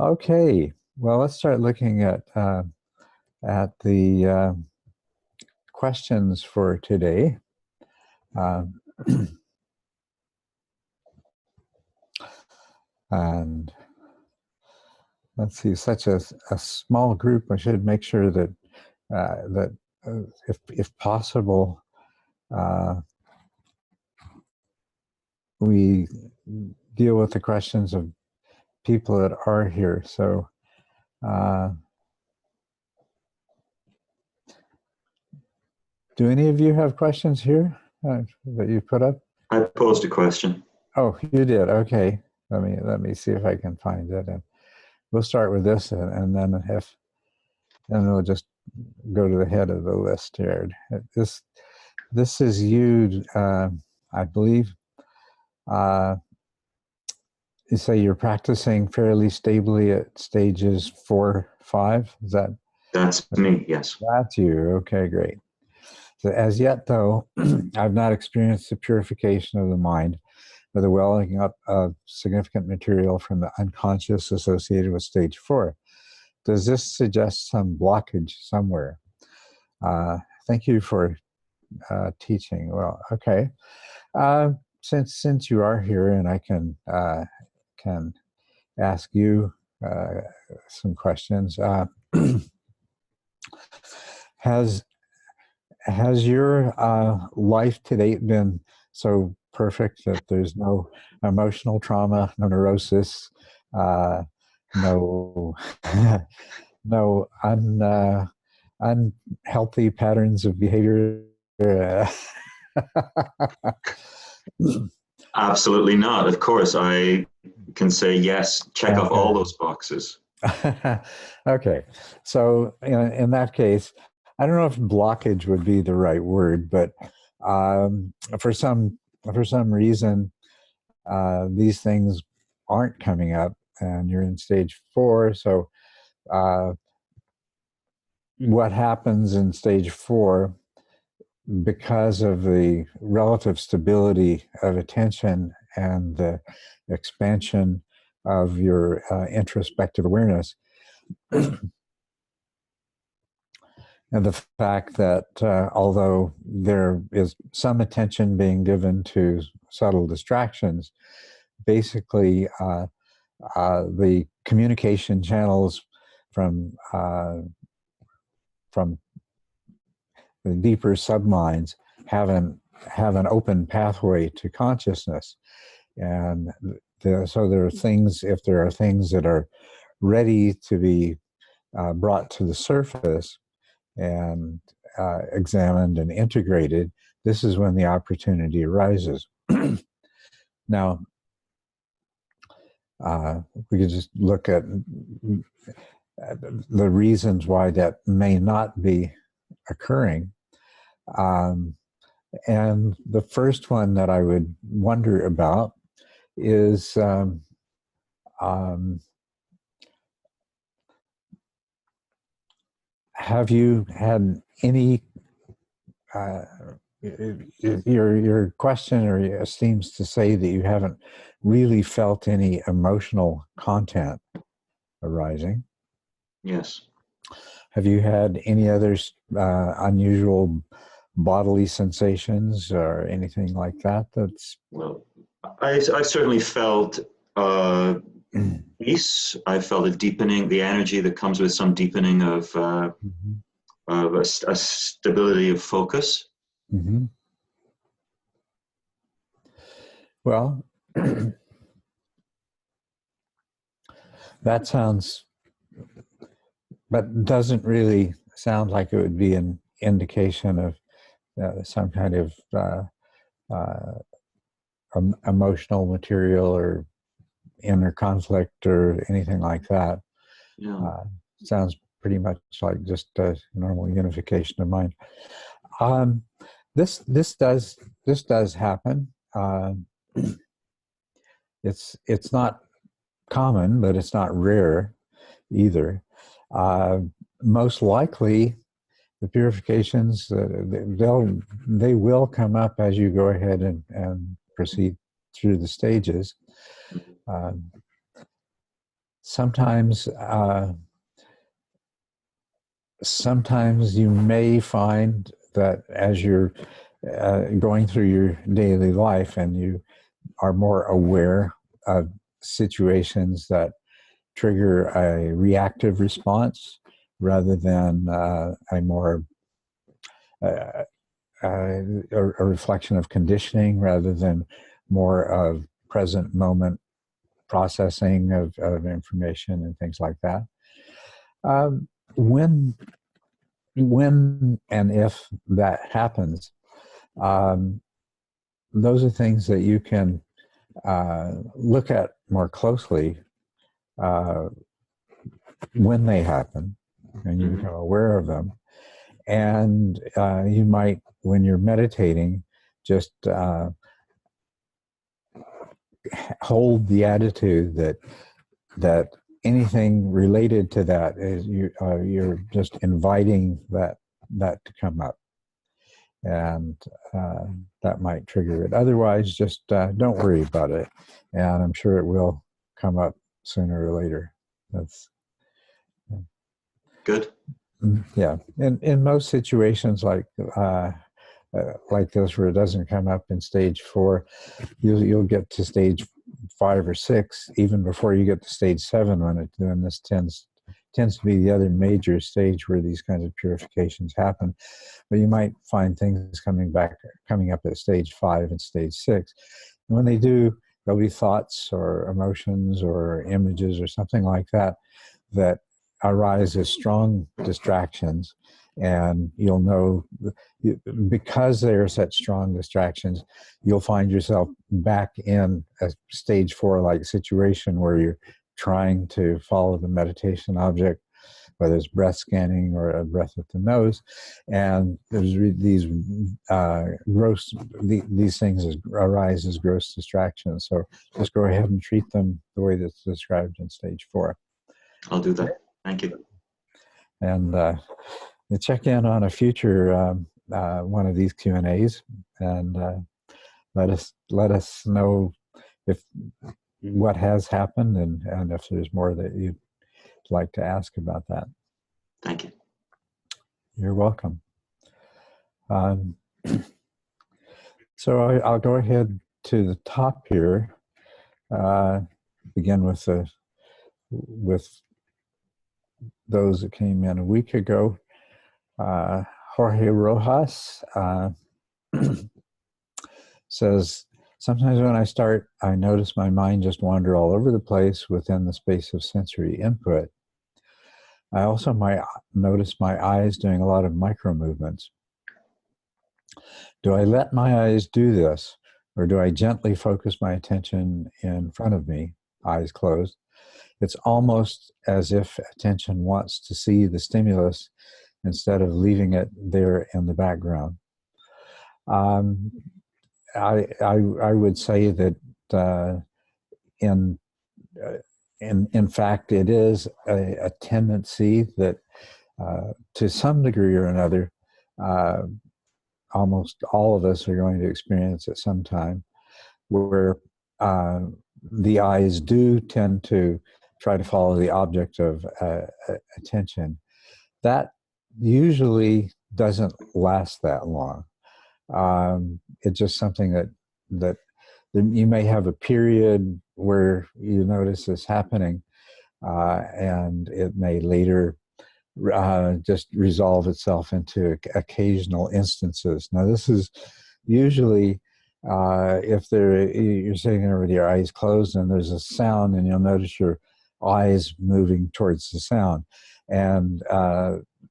Okay, well, let's start looking at the questions for today. And let's see, such a small group. I should make sure that if possible, we deal with the questions of people that are here. So. Do any of you have questions here that you put up? I posed a question. Oh, you did. Okay. Let me see if I can find it, and we'll start with this, and then we'll just go to the head of the list here. This is you, I believe. You say you're practicing fairly stably at stages 4, 5. Is that? That's me. Yes. That's you. Okay, great. So as yet, though, I've not experienced the purification of the mind or the welling up of significant material from the unconscious associated with stage 4. Does this suggest some blockage somewhere? Thank you for teaching. Well, okay. Since you are here, and I can ask you some questions. Has your life to date been so perfect that there's no emotional trauma, no neurosis, no no unhealthy patterns of behavior? Absolutely not. Of course, I can say yes, check off all those boxes. Okay, so in that case, I don't know if blockage would be the right word, but for some reason, these things aren't coming up, and you're in stage 4. So, what happens in stage 4, because of the relative stability of attention and the expansion of your introspective awareness, and the fact that although there is some attention being given to subtle distractions, basically the communication channels from the deeper subminds have an open pathway to consciousness, and so there are things. If there are things that are ready to be brought to the surface and examined and integrated, this is when the opportunity arises. Now, we could just look at the reasons why that may not be occurring. And the first one that I would wonder about is have you had any your questioner seems to say that you haven't really felt any emotional content arising. Yes. Have you had any other unusual bodily sensations or anything like that? Well, I certainly felt peace. I felt a deepening, the energy that comes with some deepening of a stability of focus. Mm-hmm. Well, that sounds, but doesn't really sound like it would be an indication of some kind of emotional material or inner conflict or anything like that. Yeah. Sounds pretty much like just a normal unification of mind. This does happen. It's not common, but it's not rare either. Most likely, the purifications they will come up as you go ahead and proceed through the stages. sometimes sometimes you may find that as you're going through your daily life and you are more aware of situations that trigger a reactive response rather than a more a reflection of conditioning rather than more of present moment processing of information and things like that. When and if that happens, those are things that you can look at more closely when they happen, and you become aware of them. And you might, when you're meditating, just hold the attitude that anything related to that is you're just inviting that to come up, and that might trigger it. Otherwise, just don't worry about it, and I'm sure it will come up sooner or later. That's good. Yeah. In most situations like this, where it doesn't come up in stage 4, you'll get to stage 5 or 6 even before you get to stage 7, when this tends to be the other major stage where these kinds of purifications happen. But you might find things coming up at stage 5 and stage 6. And when they do, there'll be thoughts or emotions or images or something like that that arise as strong distractions, and you'll know, because they are such strong distractions, you'll find yourself back in a stage 4 like situation where you're trying to follow the meditation object, whether it's breath scanning or a breath with the nose, and there's these things arise as gross distractions. So just go ahead and treat them the way that's described in stage 4. I'll do that. Thank you. And check in on a future one of these Q&As, and let us know if what has happened, and if there's more that you'd like to ask about that. Thank you. You're welcome. So I'll go ahead to the top here. Begin with those that came in a week ago. Jorge Rojas says, sometimes when I start, I notice my mind just wander all over the place within the space of sensory input. I also might notice my eyes doing a lot of micro movements. Do I let my eyes do this, or do I gently focus my attention in front of me, eyes closed? It's almost as if attention wants to see the stimulus instead of leaving it there in the background. I would say that in fact it is a tendency that to some degree or another, almost all of us are going to experience at some time, where the eyes do tend to try to follow the object of attention. That usually doesn't last that long. It's just something that you may have a period where you notice this happening, and it may later just resolve itself into occasional instances. Now, this is usually if you're sitting there with your eyes closed and there's a sound, and you'll notice your eyes moving towards the sound, and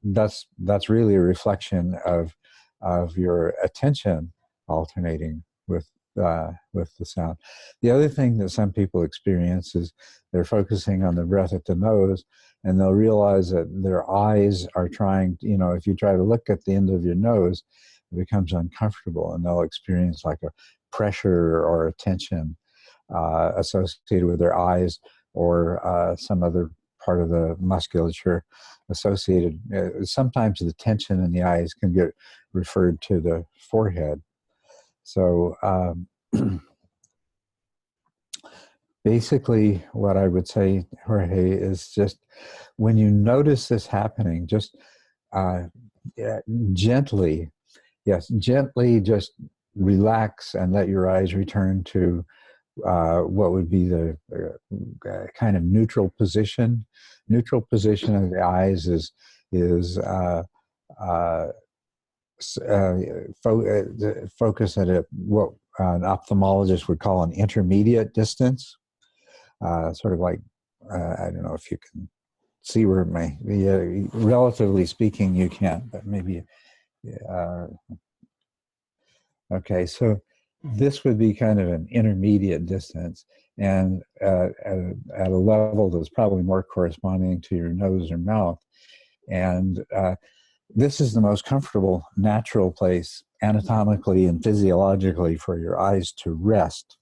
that's really a reflection of your attention alternating with the sound. The other thing that some people experience is they're focusing on the breath at the nose, and they'll realize that their eyes are trying, if you try to look at the end of your nose, it becomes uncomfortable, and they'll experience like a pressure or a tension associated with their eyes, or some other part of the musculature associated. Sometimes the tension in the eyes can get referred to the forehead. So basically what I would say, Jorge, is just when you notice this happening, just yeah, gently, yes, gently just relax and let your eyes return to what would be the kind of neutral position. Neutral position of the eyes is focus at what an ophthalmologist would call an intermediate distance, sort of like, I don't know if you can see where it may be, relatively speaking, you can't, but maybe, okay, so this would be kind of an intermediate distance, and at a level that's probably more corresponding to your nose or mouth. And this is the most comfortable, natural place anatomically and physiologically for your eyes to rest.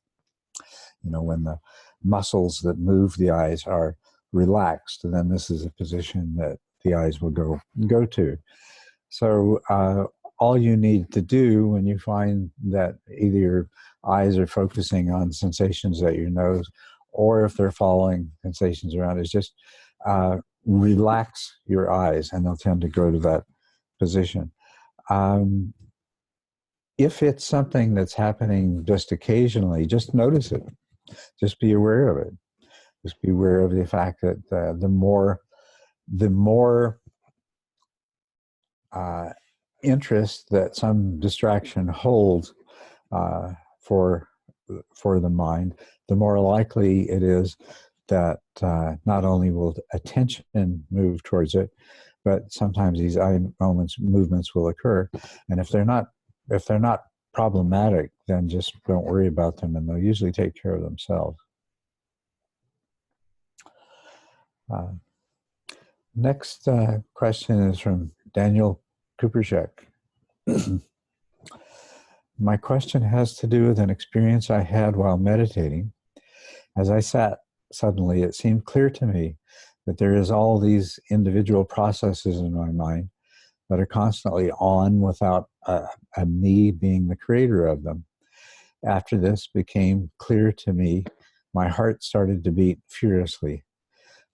You know, when the muscles that move the eyes are relaxed, then this is a position that the eyes will go to. So all you need to do when you find that either your eyes are focusing on sensations at your nose, or if they're following sensations around, is just relax your eyes, and they'll tend to go to that position. If it's something that's happening just occasionally, just notice it. Just be aware of it. Just be aware of the fact that the more interest that some distraction holds for the mind, the more likely it is that not only will attention move towards it, but sometimes these eye movements will occur. And if they're not problematic, then just don't worry about them, and they'll usually take care of themselves. Next question is from Daniel Kuperchek. My question has to do with an experience I had while meditating. As I sat, suddenly it seemed clear to me that there is all these individual processes in my mind that are constantly on without me being the creator of them. After this became clear to me, my heart started to beat furiously.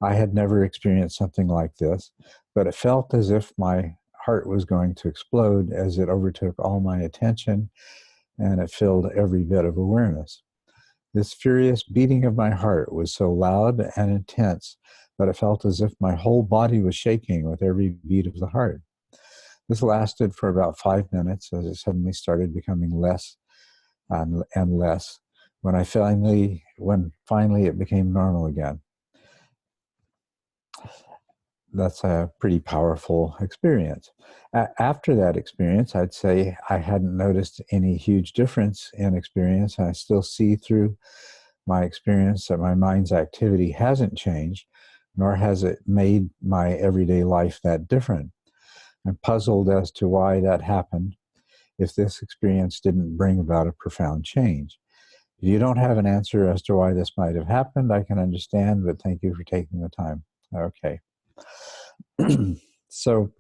I had never experienced something like this, but it felt as if my heart was going to explode as it overtook all my attention and it filled every bit of awareness. This furious beating of my heart was so loud and intense that it felt as if my whole body was shaking with every beat of the heart. This lasted for about 5 minutes as it suddenly started becoming less and less when finally it became normal again. That's a pretty powerful experience. After that experience, I'd say I hadn't noticed any huge difference in experience. I still see through my experience that my mind's activity hasn't changed, nor has it made my everyday life that different. I'm puzzled as to why that happened if this experience didn't bring about a profound change. If you don't have an answer as to why this might have happened, I can understand, but thank you for taking the time. Okay. So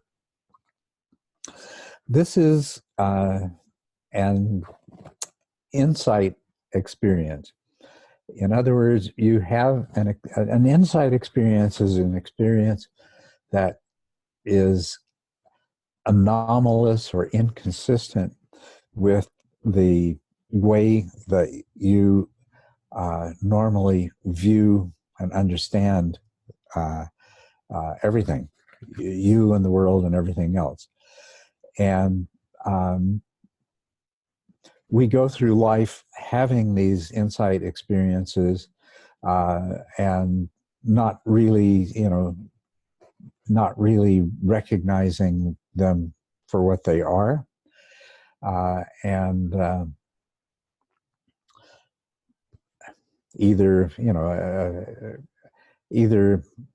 this is an insight experience. In other words, you have an insight experience is an experience that is anomalous or inconsistent with the way that you normally view and understand everything, you and the world and everything else. And we go through life having these insight experiences and not really recognizing them for what they are. And either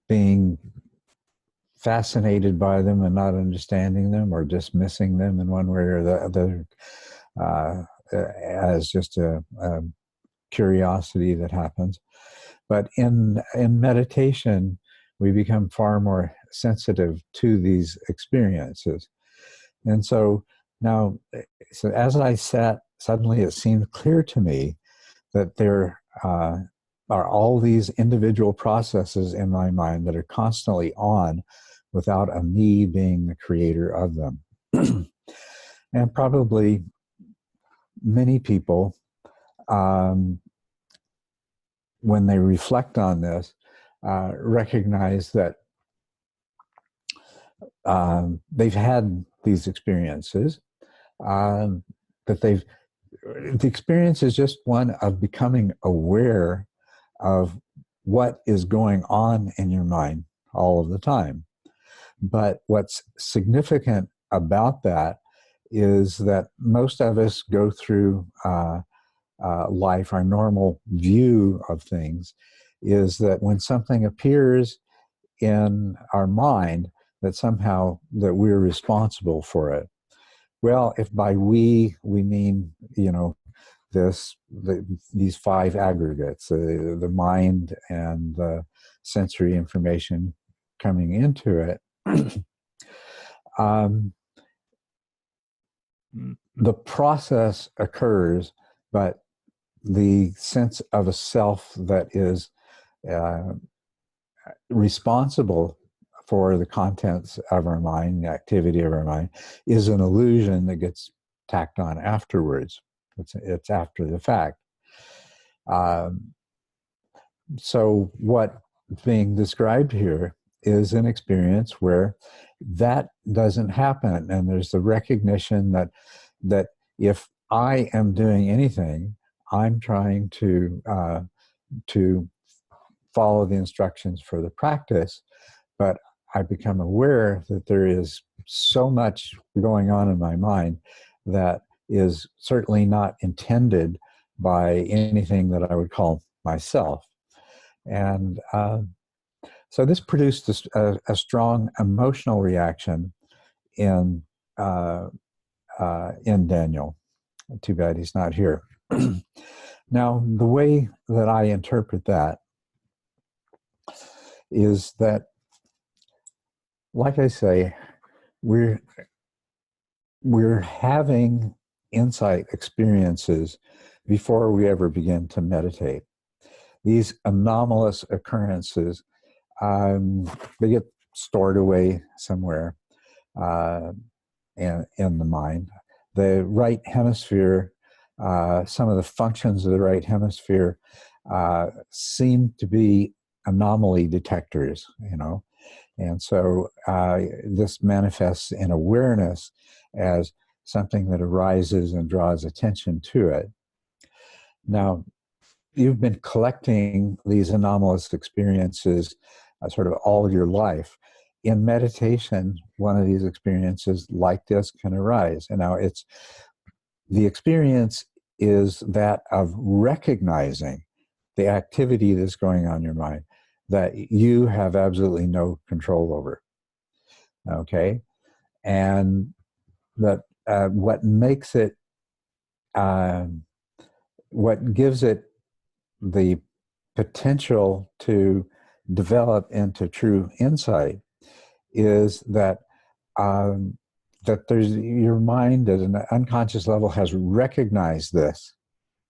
being fascinated by them and not understanding them, or dismissing them in one way or the other as just a curiosity that happens. But in meditation, we become far more sensitive to these experiences. And so now, as I sat, suddenly it seemed clear to me that there are all these individual processes in my mind that are constantly on without a me being the creator of them. And probably many people, when they reflect on this, recognize that they've had these experiences, that the experience is just one of becoming aware of what is going on in your mind all of the time. But what's significant about that is that most of us go through life, our normal view of things is that when something appears in our mind, that somehow that we're responsible for it. Well, if by we mean, these five aggregates, the mind and the sensory information coming into it, the process occurs, but the sense of a self that is responsible for the contents of our mind, the activity of our mind, is an illusion that gets tacked on afterwards. It's after the fact. So what's being described here is an experience where that doesn't happen, and there's the recognition that if I am doing anything, I'm trying to follow the instructions for the practice, but I become aware that there is so much going on in my mind that is certainly not intended by anything that I would call myself. And so this produced a strong emotional reaction in Daniel. Too bad he's not here. Now, the way that I interpret that is that, like I say, we're having insight experiences before we ever begin to meditate. These anomalous occurrences, they get stored away somewhere in the mind. The right hemisphere, some of the functions of the right hemisphere seem to be anomaly detectors, and so this manifests in awareness as something that arises and draws attention to it. Now, you've been collecting these anomalous experiences sort of all your life. In meditation, one of these experiences like this can arise. And now the experience is that of recognizing the activity that's going on in your mind that you have absolutely no control over. Okay? And that what makes it, what gives it the potential to develop into true insight is that that there's your mind at an unconscious level has recognized this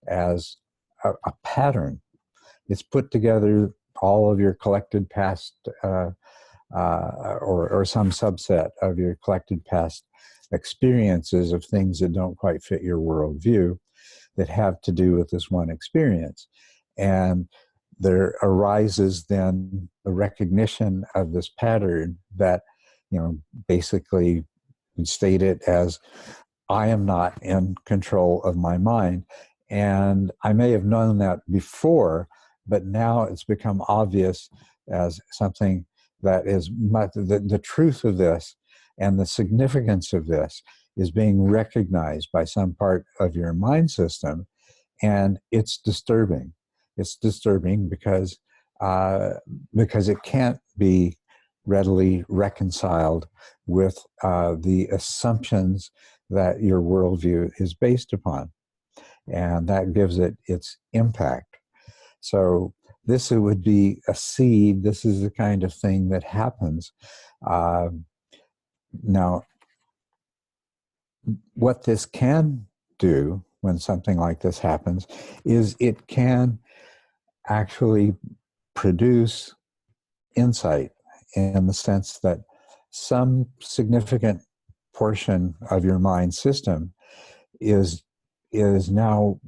as a pattern. It's put together all of your collected past or some subset of your collected past experiences of things that don't quite fit your worldview that have to do with this one experience. And there arises then the recognition of this pattern that, basically state it as, I am not in control of my mind. And I may have known that before, but now it's become obvious as something that is the truth of this and the significance of this is being recognized by some part of your mind system. And it's disturbing. It's disturbing because it can't be readily reconciled with the assumptions that your worldview is based upon. And that gives it its impact. So this would be a seed. This is the kind of thing that happens. Now, what this can do when something like this happens is it can actually produce insight, in the sense that some significant portion of your mind system is now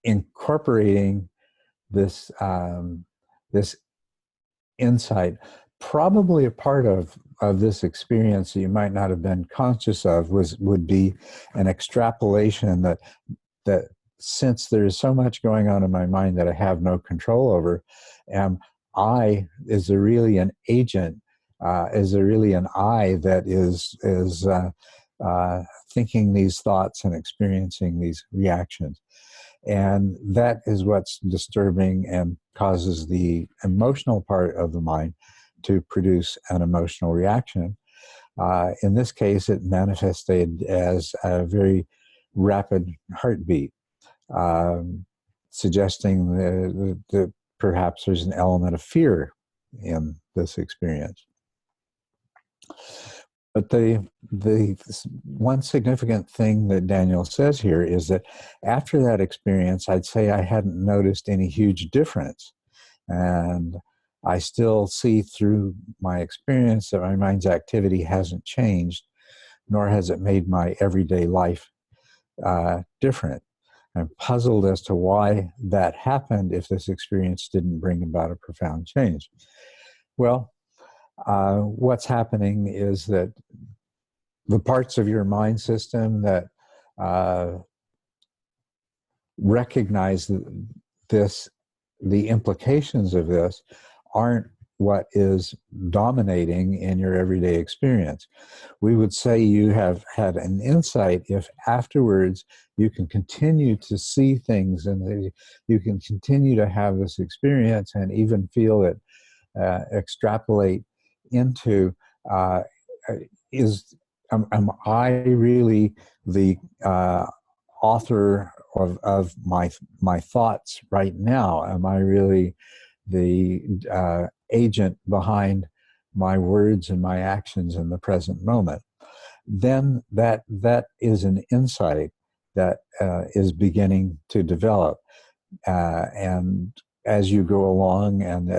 incorporating this this insight. Probably a part of this experience that you might not have been conscious of would be an extrapolation that since there is so much going on in my mind that I have no control over, is there really an agent? Is there really an I that is thinking these thoughts and experiencing these reactions? And that is what's disturbing and causes the emotional part of the mind to produce an emotional reaction. In this case, it manifested as a very rapid heartbeat, suggesting that perhaps there's an element of fear in this experience. But the one significant thing that Daniel says here is that after that experience, I'd say I hadn't noticed any huge difference. And I still see through my experience that my mind's activity hasn't changed, nor has it made my everyday life different. I'm puzzled as to why that happened if this experience didn't bring about a profound change. Well, what's happening is that the parts of your mind system that recognize this, the implications of this, aren't what is dominating in your everyday experience. We would say you have had an insight if afterwards you can continue to see things and you can continue to have this experience and even feel it extrapolate into am I really the author of my thoughts right now? Am I really the agent behind my words and my actions in the present moment? Then that is an insight that is beginning to develop, and as you go along and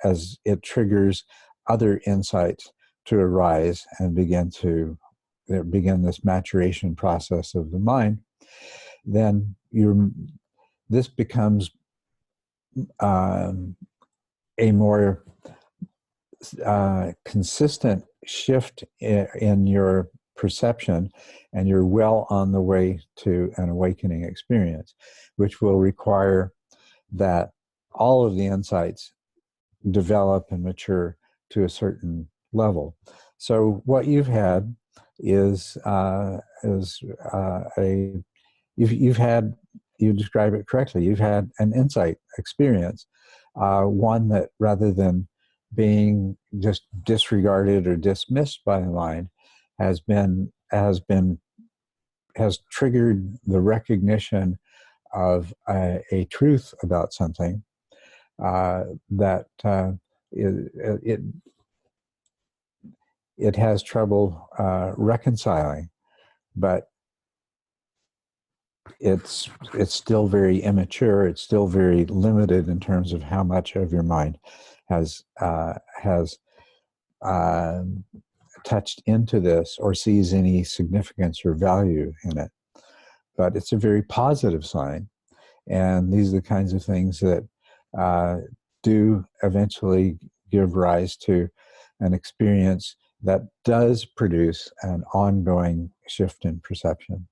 as it triggers other insights to arise and begin this maturation process of the mind, then this becomes a more consistent shift in your perception, and you're well on the way to an awakening experience, which will require that all of the insights develop and mature to a certain level. So what you've had is you describe it correctly. You've had an insight experience, one that rather than being just disregarded or dismissed by the mind, has triggered the recognition of a truth about something that it has trouble reconciling, but it's still very immature. It's still very limited in terms of how much of your mind has touched into this or sees any significance or value in it. But it's a very positive sign, and these are the kinds of things that do eventually give rise to an experience that does produce an ongoing shift in perception.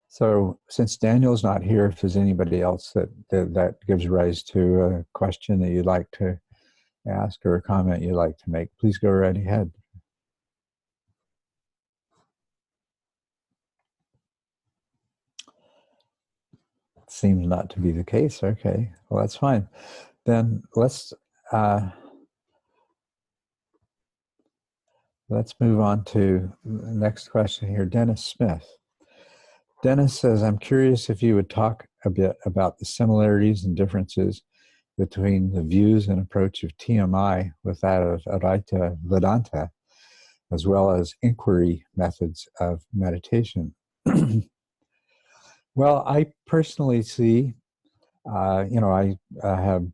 So since Daniel's not here, if there's anybody else that gives rise to a question that you'd like to ask or a comment you'd like to make, please go right ahead. Seems not to be the case. Okay, well, that's fine. Then let's move on to the next question here. Dennis Smith. Dennis says, I'm curious if you would talk a bit about the similarities and differences between the views and approach of TMI with that of Advaita Vedanta, as well as inquiry methods of meditation. Well, I personally see I have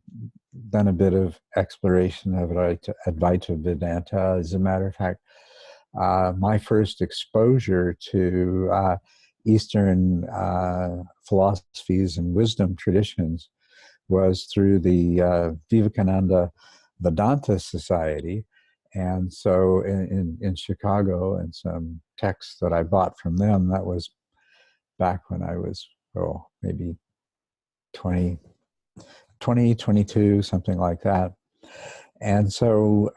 done a bit of exploration of Advaita Vedanta. As a matter of fact, my first exposure to Eastern philosophies and wisdom traditions was through the Vivekananda Vedanta Society. And so in Chicago, and some texts that I bought from them, that was back when I was, maybe 22, something like that. And so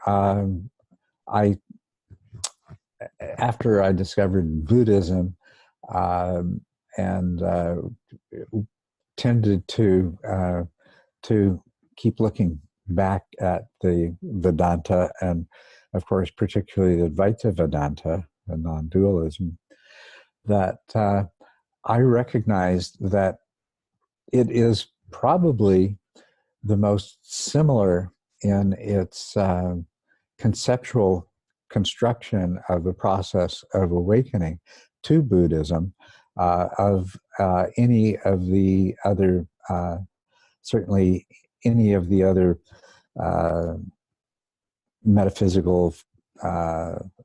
after I discovered Buddhism, and tended to keep looking back at the Vedanta, and of course, particularly the Advaita Vedanta, the non-dualism, that I recognized that it is probably the most similar in its conceptual construction of the process of awakening to Buddhism of any of the other, certainly any of the other metaphysical,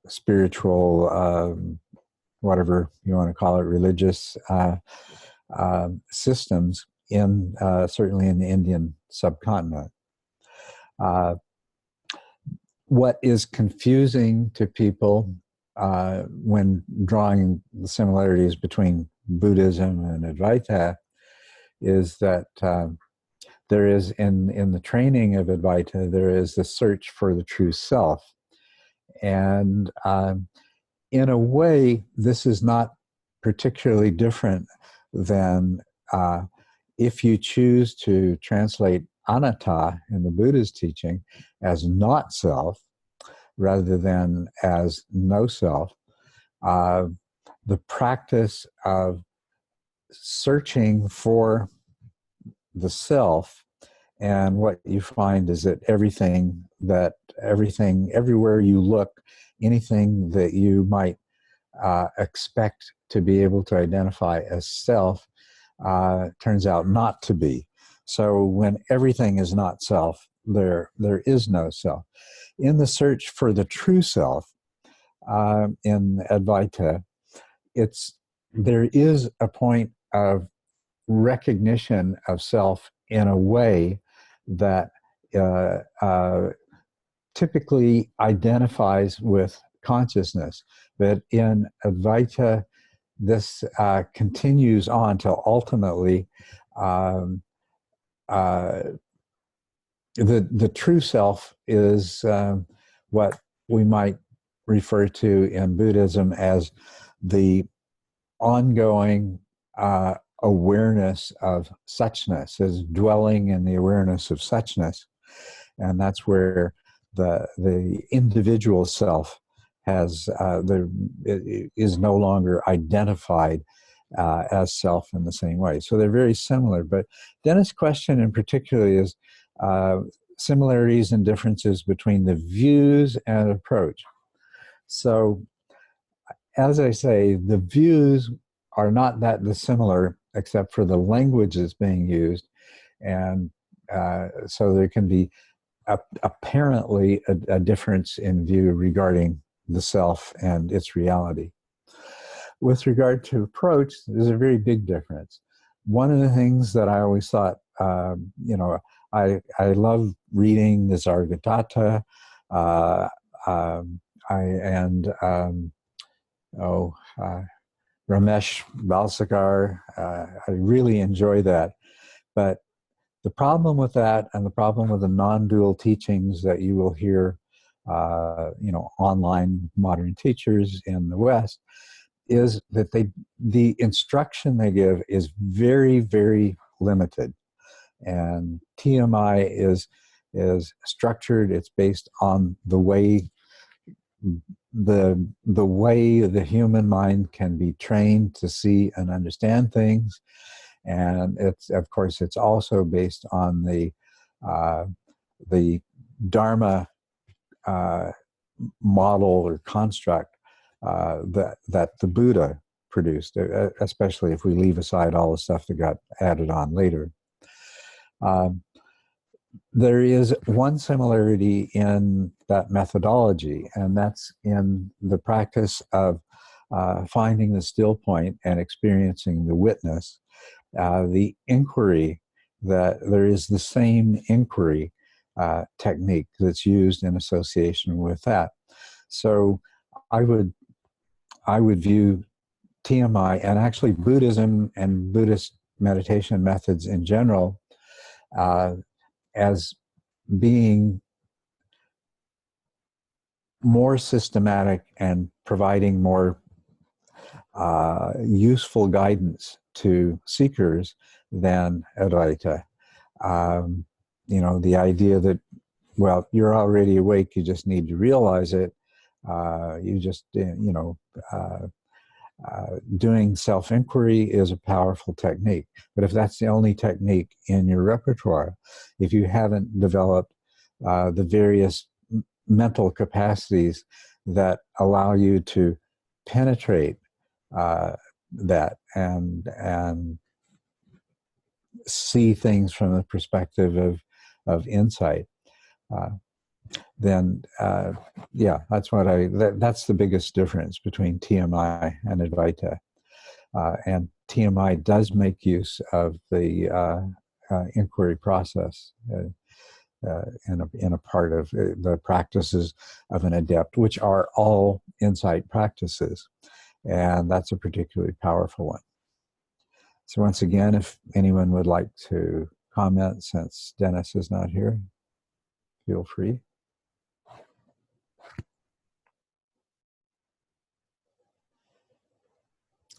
spiritual, whatever you want to call it, religious systems in certainly in the Indian subcontinent. What is confusing to people when drawing the similarities between Buddhism and Advaita is that there is, in the training of Advaita, there is the search for the true self. And in a way, this is not particularly different than if you choose to translate anatta in the Buddha's teaching as not self rather than as no self. The practice of searching for the self, and what you find is that everywhere you look, anything that you might expect to be able to identify as self turns out not to be. So when everything is not self, there is no self. In the search for the true self, in Advaita, there is a point of recognition of self in a way that typically identifies with consciousness. But in Advaita, this continues on till ultimately the true self is what we might refer to in Buddhism as the ongoing awareness of suchness, as dwelling in the awareness of suchness. And that's where the individual self is no longer identified as self in the same way. So they're very similar. But Dennis' question in particular is similarities and differences between the views and approach. So, as I say, the views are not that dissimilar except for the language that's being used. And so there can be apparently a difference in view regarding the self and its reality. With regard to approach, there's a very big difference. One of the things that I always thought, I love reading the Zargatata, Ramesh Balsekar. I really enjoy that. But the problem with that, and the problem with the non-dual teachings that you will hear, online modern teachers in the West, is that the instruction they give is very, very limited. And TMI is structured. It's based on the way the human mind can be trained to see and understand things, and it's also based on the Dharma model or construct that the Buddha produced, especially if we leave aside all the stuff that got added on later. Um, there is one similarity in that methodology, and that's in the practice of finding the still point and experiencing the witness. The inquiry, that there is the same inquiry technique that's used in association with that. So I would view TMI, and actually Buddhism and Buddhist meditation methods in general, as being more systematic and providing more useful guidance to seekers than Advaita. The idea that, well, you're already awake, you just need to realize it. Doing self-inquiry is a powerful technique. But if that's the only technique in your repertoire, if you haven't developed the various mental capacities that allow you to penetrate that and see things from the perspective of insight, then that's that's the biggest difference between TMI and Advaita. And TMI does make use of the inquiry process in a part of the practices of an adept, which are all insight practices. And that's a particularly powerful one. So once again, if anyone would like to comment, since Dennis is not here, feel free.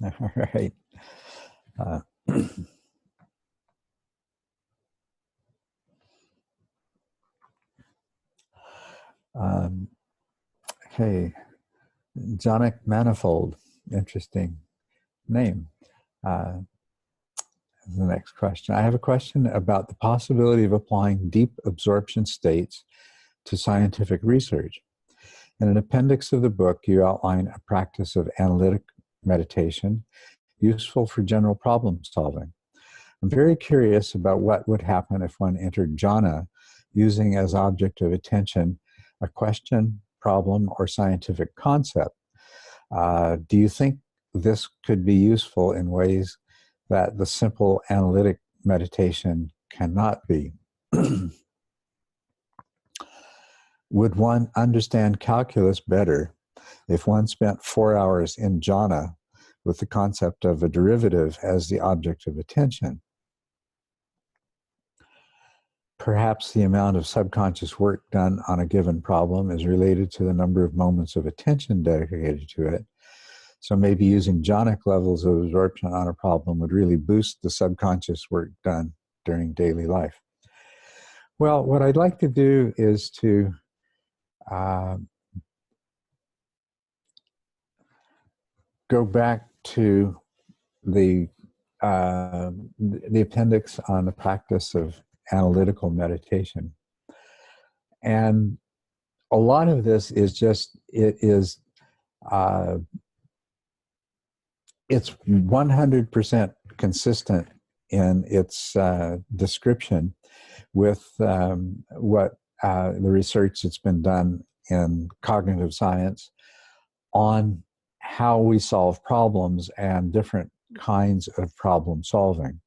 All right. Okay. Jonic Manifold, interesting name. The next question. I have a question about the possibility of applying deep absorption states to scientific research. In an appendix of the book, you outline a practice of analytic meditation useful for general problem solving. I'm very curious about what would happen if one entered jhana using as object of attention a question, problem, or scientific concept. Do you think this could be useful in ways that the simple analytic meditation cannot be? Would one understand calculus better if one spent 4 hours in jhana with the concept of a derivative as the object of attention? Perhaps the amount of subconscious work done on a given problem is related to the number of moments of attention dedicated to it. So maybe using jhanic levels of absorption on a problem would really boost the subconscious work done during daily life. Well, what I'd like to do is to go back to the appendix on the practice of analytical meditation. And a lot of this is just, it's 100% consistent in its description with what the research that's been done in cognitive science on how we solve problems and different kinds of problem solving.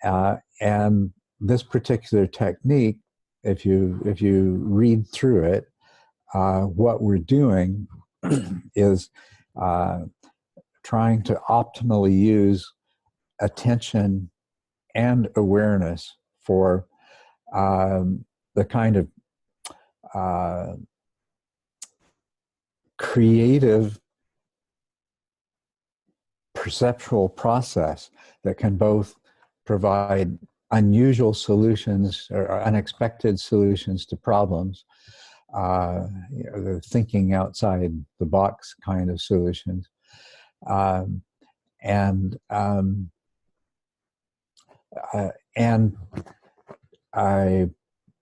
And this particular technique, if you read through it, what we're doing is trying to optimally use attention and awareness for the kind of creative perceptual process that can both provide unusual solutions or unexpected solutions to problems, the thinking outside the box kind of solutions, and a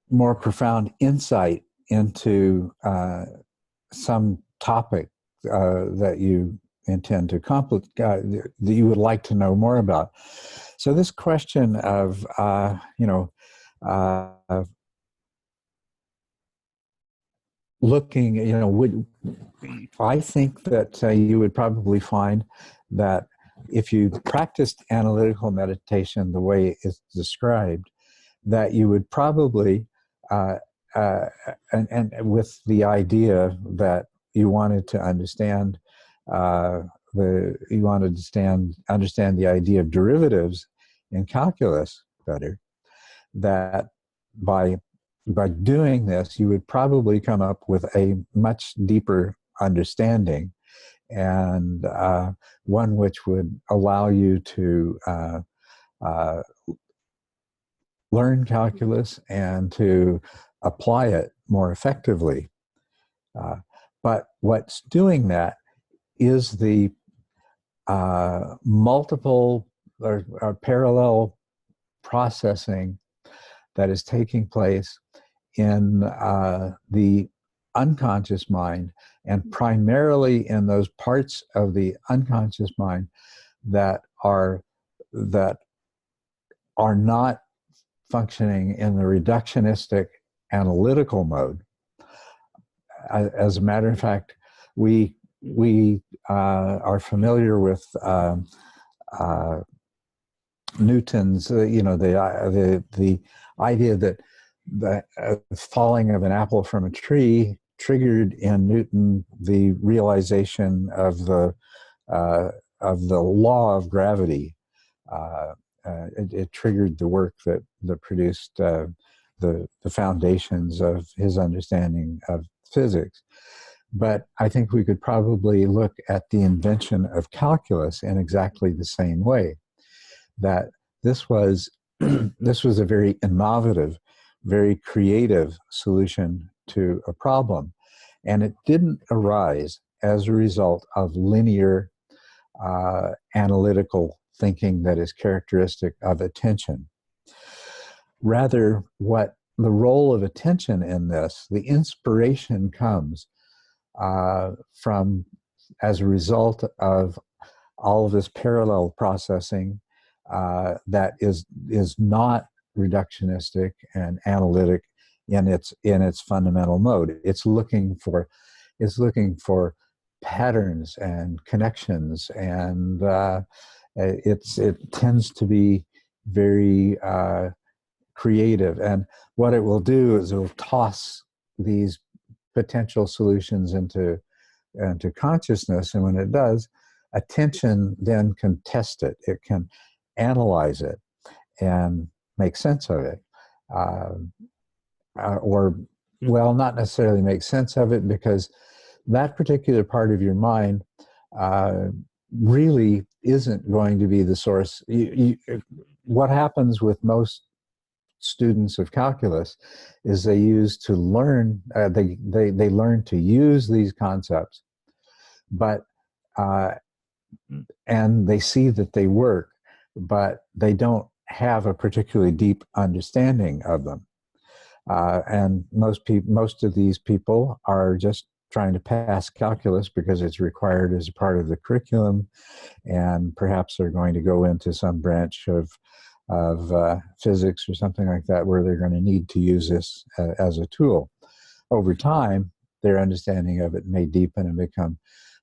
more profound insight into some topic that you intend to that you would like to know more about. So this question of, looking, I think that you would probably find that if you practiced analytical meditation the way it's described, that you would probably, and with the idea that you wanted to understand understand the idea of derivatives in calculus better, that by doing this, you would probably come up with a much deeper understanding, and one which would allow you to learn calculus and to apply it more effectively. But what's doing that is the multiple or parallel processing that is taking place in the unconscious mind, and primarily in those parts of the unconscious mind that are not functioning in the reductionistic analytical mode. As a matter of fact, we are familiar with Newton's, the idea that the falling of an apple from a tree triggered in Newton the realization of the law of gravity. It triggered the work that produced the foundations of his understanding of physics. But I think we could probably look at the invention of calculus in exactly the same way. That this was a very innovative, very creative solution to a problem, and it didn't arise as a result of linear analytical thinking that is characteristic of attention. Rather, what the role of attention in this, the inspiration comes from as a result of all of this parallel processing that is not reductionistic and analytic in its fundamental mode. It's looking for patterns and connections, and it tends to be very creative. And what it will do is it will toss these potential solutions into consciousness, and when it does, attention then can test it. It can analyze it and make sense of it, or not necessarily make sense of it, because that particular part of your mind really isn't going to be the source. What happens with most students of calculus is they learn to use these concepts, but and they see that they work, but they don't have a particularly deep understanding of them. And most of these people are just trying to pass calculus because it's required as a part of the curriculum, and perhaps they're going to go into some branch of physics or something like that where they're going to need to use this as a tool. Over time, their understanding of it may deepen and become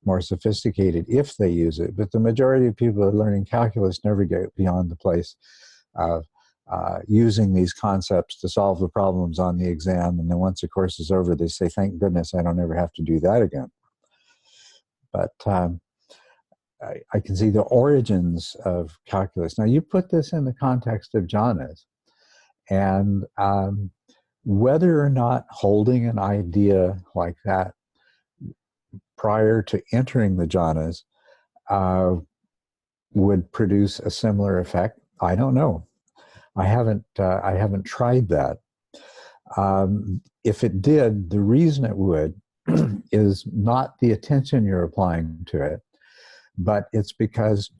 more sophisticated if they use it. But the majority of people who are learning calculus never get beyond the place of using these concepts to solve the problems on the exam. And then once the course is over, they say, thank goodness I don't ever have to do that again. But I can see the origins of calculus. Now, you put this in the context of jhanas, and whether or not holding an idea like that prior to entering the jhanas would produce a similar effect, I don't know. I haven't tried that. If it did, the reason it would is not the attention you're applying to it, but it's because,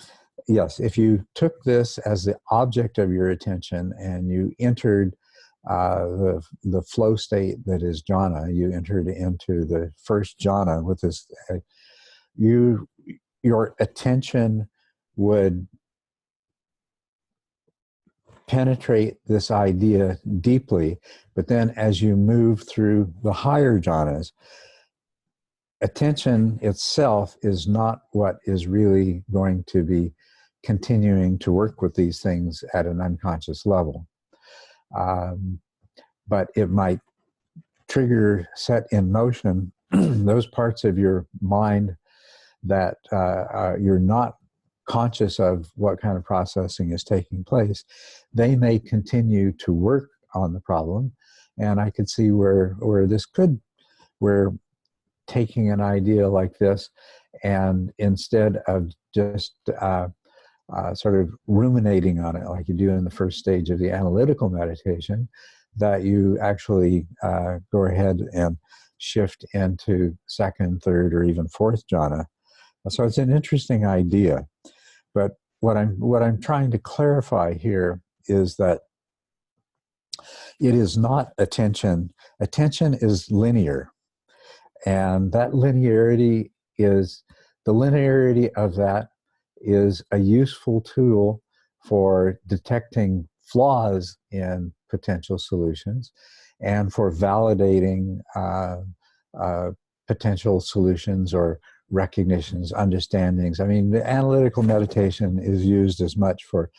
yes, if you took this as the object of your attention and you entered the flow state that is jhana, you entered into the first jhana with this, your attention would penetrate this idea deeply, but then as you move through the higher jhanas, attention itself is not what is really going to be continuing to work with these things at an unconscious level. But it might set in motion those parts of your mind that you're not conscious of what kind of processing is taking place. They may continue to work on the problem, and I could see where where taking an idea like this, and instead of just sort of ruminating on it like you do in the first stage of the analytical meditation, that you actually go ahead and shift into second, third, or even fourth jhana. So it's an interesting idea. But what I'm trying to clarify here is that it is not attention. Attention is linear. And that linearity of that is a useful tool for detecting flaws in potential solutions and for validating potential solutions or recognitions, understandings. I mean, the analytical meditation is used as much for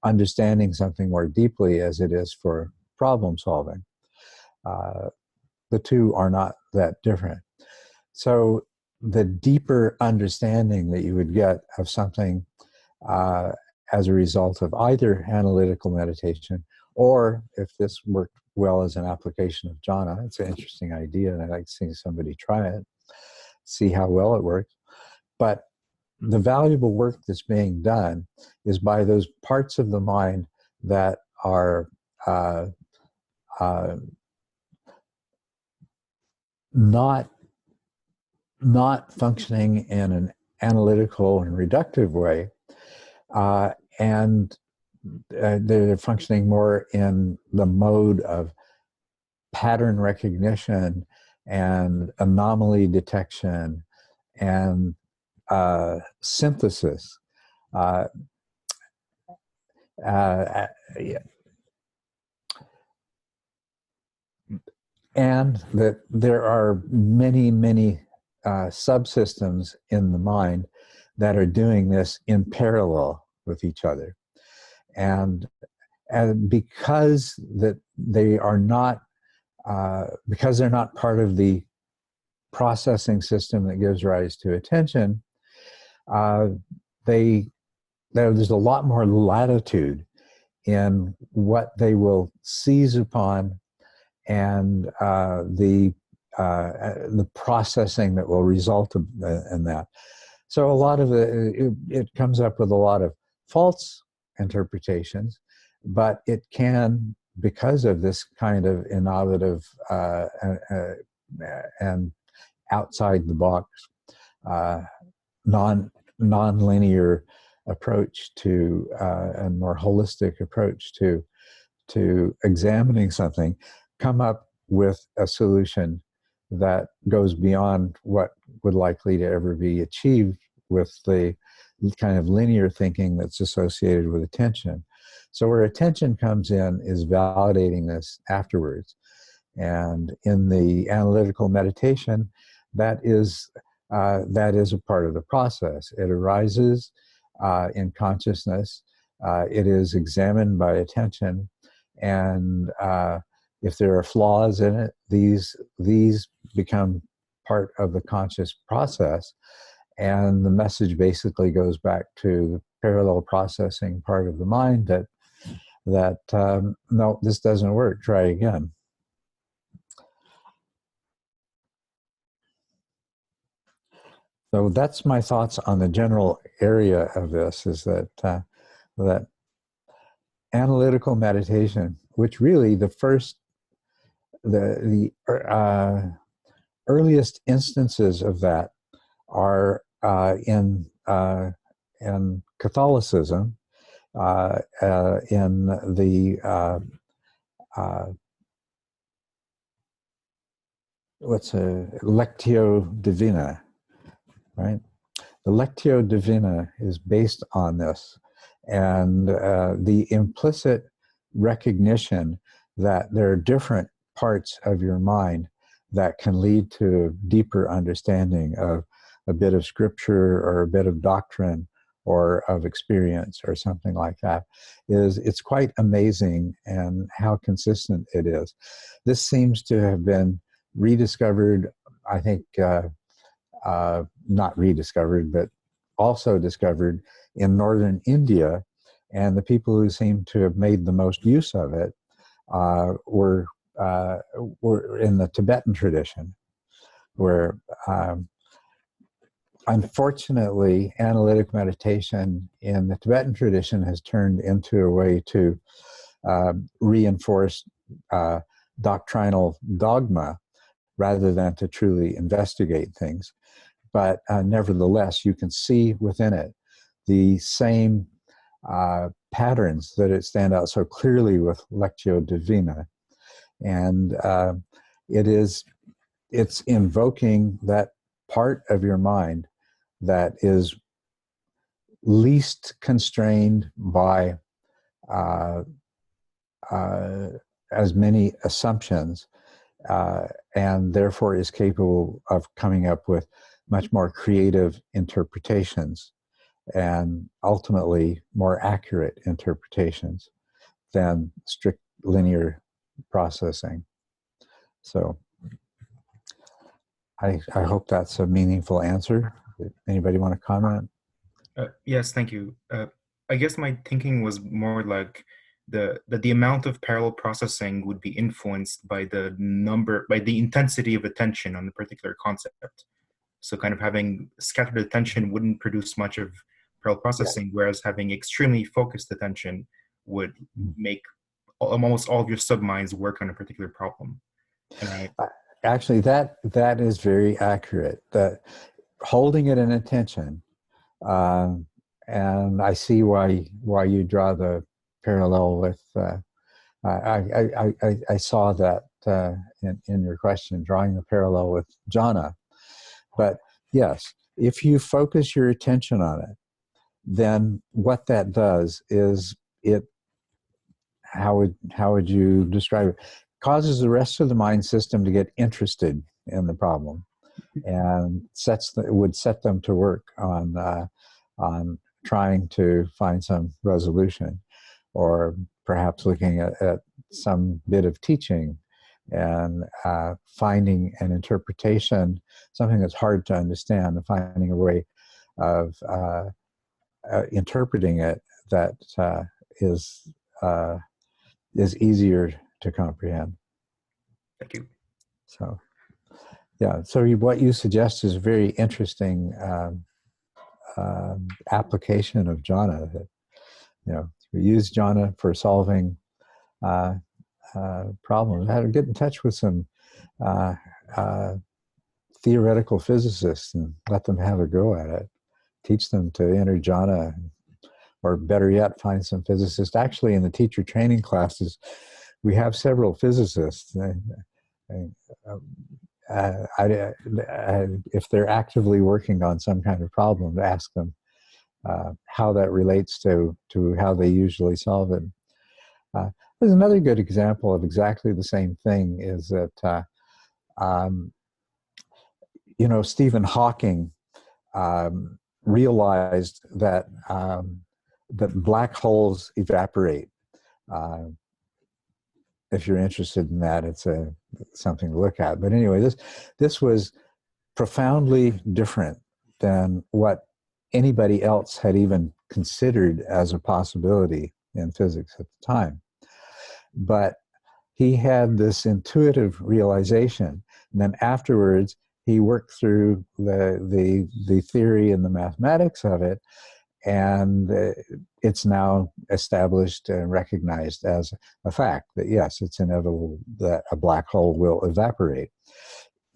understanding something more deeply as it is for problem solving. The two are not that different. So the deeper understanding that you would get of something as a result of either analytical meditation, or if this worked well as an application of jhana, it's an interesting idea, and I'd like to see somebody try it, see how well it works. But the valuable work that's being done is by those parts of the mind that are not functioning in an analytical and reductive way, and they're functioning more in the mode of pattern recognition and anomaly detection and synthesis. And that there are many, many subsystems in the mind that are doing this in parallel with each other. And because that they are not, because they're not part of the processing system that gives rise to attention, there's a lot more latitude in what they will seize upon and the processing that will result in that. So a lot of it comes up with a lot of false interpretations, but it can, because of this kind of innovative and outside the box, non-linear approach to a more holistic approach to examining something, come up with a solution that goes beyond what would likely to ever be achieved with the kind of linear thinking that's associated with attention. So where attention comes in is validating this afterwards. And in the analytical meditation, that is a part of the process. It arises in consciousness. It is examined by attention, and if there are flaws in it, these become part of the conscious process, and the message basically goes back to the parallel processing part of the mind that no, this doesn't work, try again. So that's my thoughts on the general area of this, is that that analytical meditation, which really the earliest instances of that are in Catholicism, in the Lectio Divina, right? the Lectio Divina is based on this, and the implicit recognition that there are different parts of your mind that can lead to deeper understanding of a bit of scripture or a bit of doctrine or of experience or something like that. It's quite amazing, and how consistent it is. This seems to have been rediscovered, I think, not rediscovered, but also discovered in northern India, and the people who seem to have made the most use of it were in the Tibetan tradition, where unfortunately analytic meditation in the Tibetan tradition has turned into a way to reinforce doctrinal dogma rather than to truly investigate things. But nevertheless, you can see within it the same patterns that it stand out so clearly with Lectio Divina. And it's invoking that part of your mind that is least constrained by as many assumptions, and therefore is capable of coming up with much more creative interpretations and ultimately more accurate interpretations than strict linear processing. So I hope that's a meaningful answer. Anybody want to comment? Yes, thank you. I guess my thinking was more like the amount of parallel processing would be influenced by the intensity of attention on a particular concept. So kind of having scattered attention wouldn't produce much of parallel processing, whereas having extremely focused attention would make almost all of your subminds work on a particular problem. And actually, that is very accurate. That holding it in attention, and I see why you draw the parallel with. I saw that in your question, drawing the parallel with jhana. But yes, if you focus your attention on it, then what that does is how would you describe it? Causes the rest of the mind system to get interested in the problem, and would set them to work on trying to find some resolution, or perhaps looking at some bit of teaching and finding an interpretation, something that's hard to understand, and finding a way of interpreting it that is easier to comprehend. Thank you. So, yeah. So what you suggest is a very interesting application of jhana. That, we use jhana for solving problems. How to get in touch with some theoretical physicists and let them have a go at it. Teach them to enter jhana, or better yet, find some physicists. Actually, in the teacher training classes, we have several physicists. If they're actively working on some kind of problem, to ask them how that relates to how they usually solve it. There's another good example of exactly the same thing is that, Stephen Hawking realized that black holes evaporate. If you're interested in that, it's something to look at. But anyway, this was profoundly different than what anybody else had even considered as a possibility in physics at the time. But he had this intuitive realization, and then afterwards he worked through the theory and the mathematics of it, and it's now established and recognized as a fact that yes, it's inevitable that a black hole will evaporate,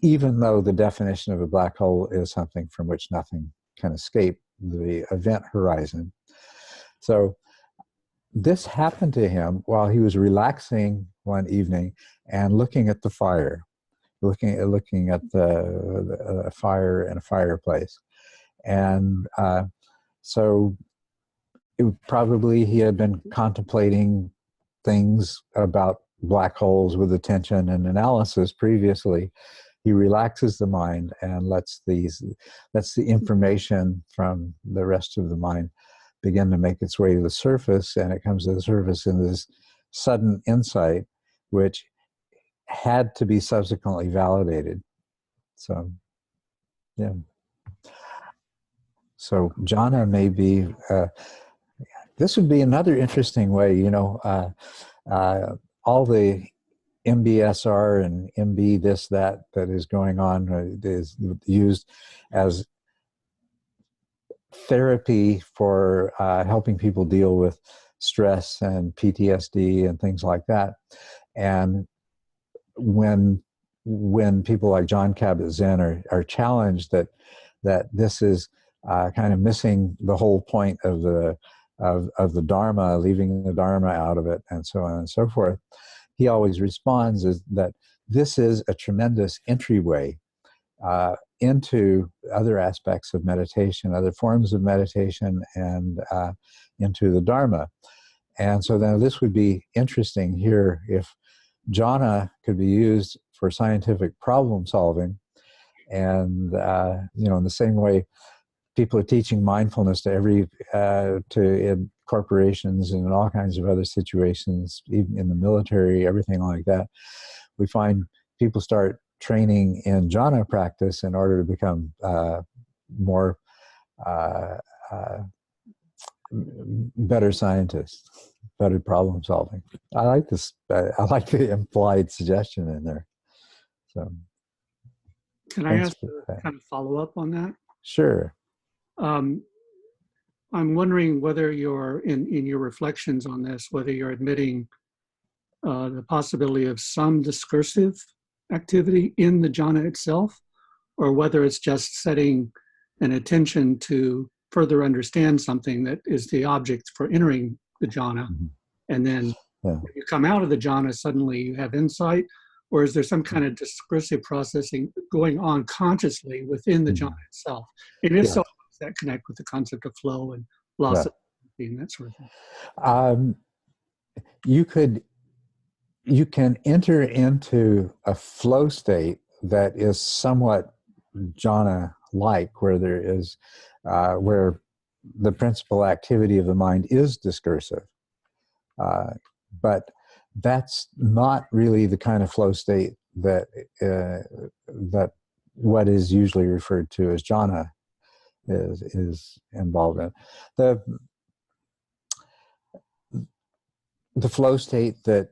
even though the definition of a black hole is something from which nothing can escape the event horizon. So this happened to him while he was relaxing one evening and looking at the fire, looking at the fire in a fireplace. And so probably he had been contemplating things about black holes with attention and analysis previously. He relaxes the mind and lets the information from the rest of the mind begin to make its way to the surface, and it comes to the surface in this sudden insight, which had to be subsequently validated. So, yeah. So jhana may be, this would be another interesting way, you know, all the MBSR and MB this, that is going on is used as therapy for helping people deal with stress and PTSD and things like that. And when people like John Kabat-Zinn are challenged that this is kind of missing the whole point of the Dharma, leaving the Dharma out of it, and so on and so forth, he always responds is that this is a tremendous entryway into other aspects of meditation, other forms of meditation, and into the Dharma. And so then this would be interesting here if jhana could be used for scientific problem solving, and you know, in the same way people are teaching mindfulness to in corporations and in all kinds of other situations, even in the military, everything like that. We find people start training in jhana practice in order to become more better scientists, better problem solving. I like this. I like the implied suggestion in there. So, can I ask a kind of follow up on that? Sure. I'm wondering whether you're in your reflections on this, whether you're admitting the possibility of some discursive activity in the jhana itself, or whether it's just setting an attention to further understand something that is the object for entering the jhana. Mm-hmm. And then when you come out of the jhana, suddenly you have insight, or is there some kind of discursive processing going on consciously within the jhana itself? And if so, does that connect with the concept of flow and loss of energy and that sort of thing? You can enter into a flow state that is somewhat jhana-like, where there is where the principal activity of the mind is discursive, but that's not really the kind of flow state that what is usually referred to as jhana is involved in. The flow state that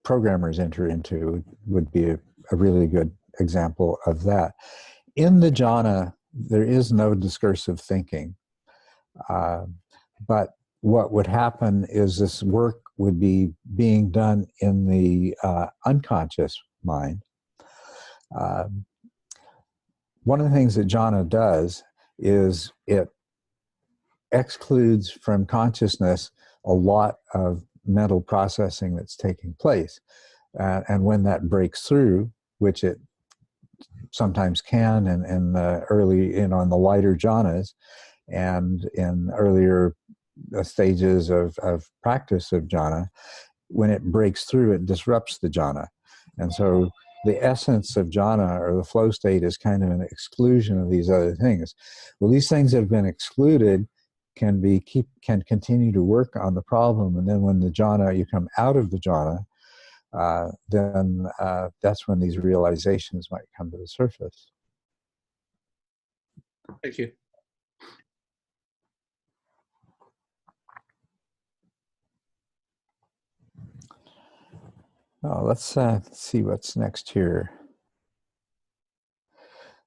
programmers enter into would be a really good example of that. In the jhana, there is no discursive thinking, but what would happen is this work would be being done in the unconscious mind. One of the things that jhana does is it excludes from consciousness a lot of mental processing that's taking place. And when that breaks through, which it sometimes can in the early, in the lighter jhanas and in earlier stages of practice of jhana, when it breaks through, it disrupts the jhana. And so the essence of jhana, or the flow state, is kind of an exclusion of these other things. Well, these things that have been excluded can continue to work on the problem, and then when the jhana, you come out of the jhana, then that's when these realizations might come to the surface. Thank you. Oh, let's see what's next here.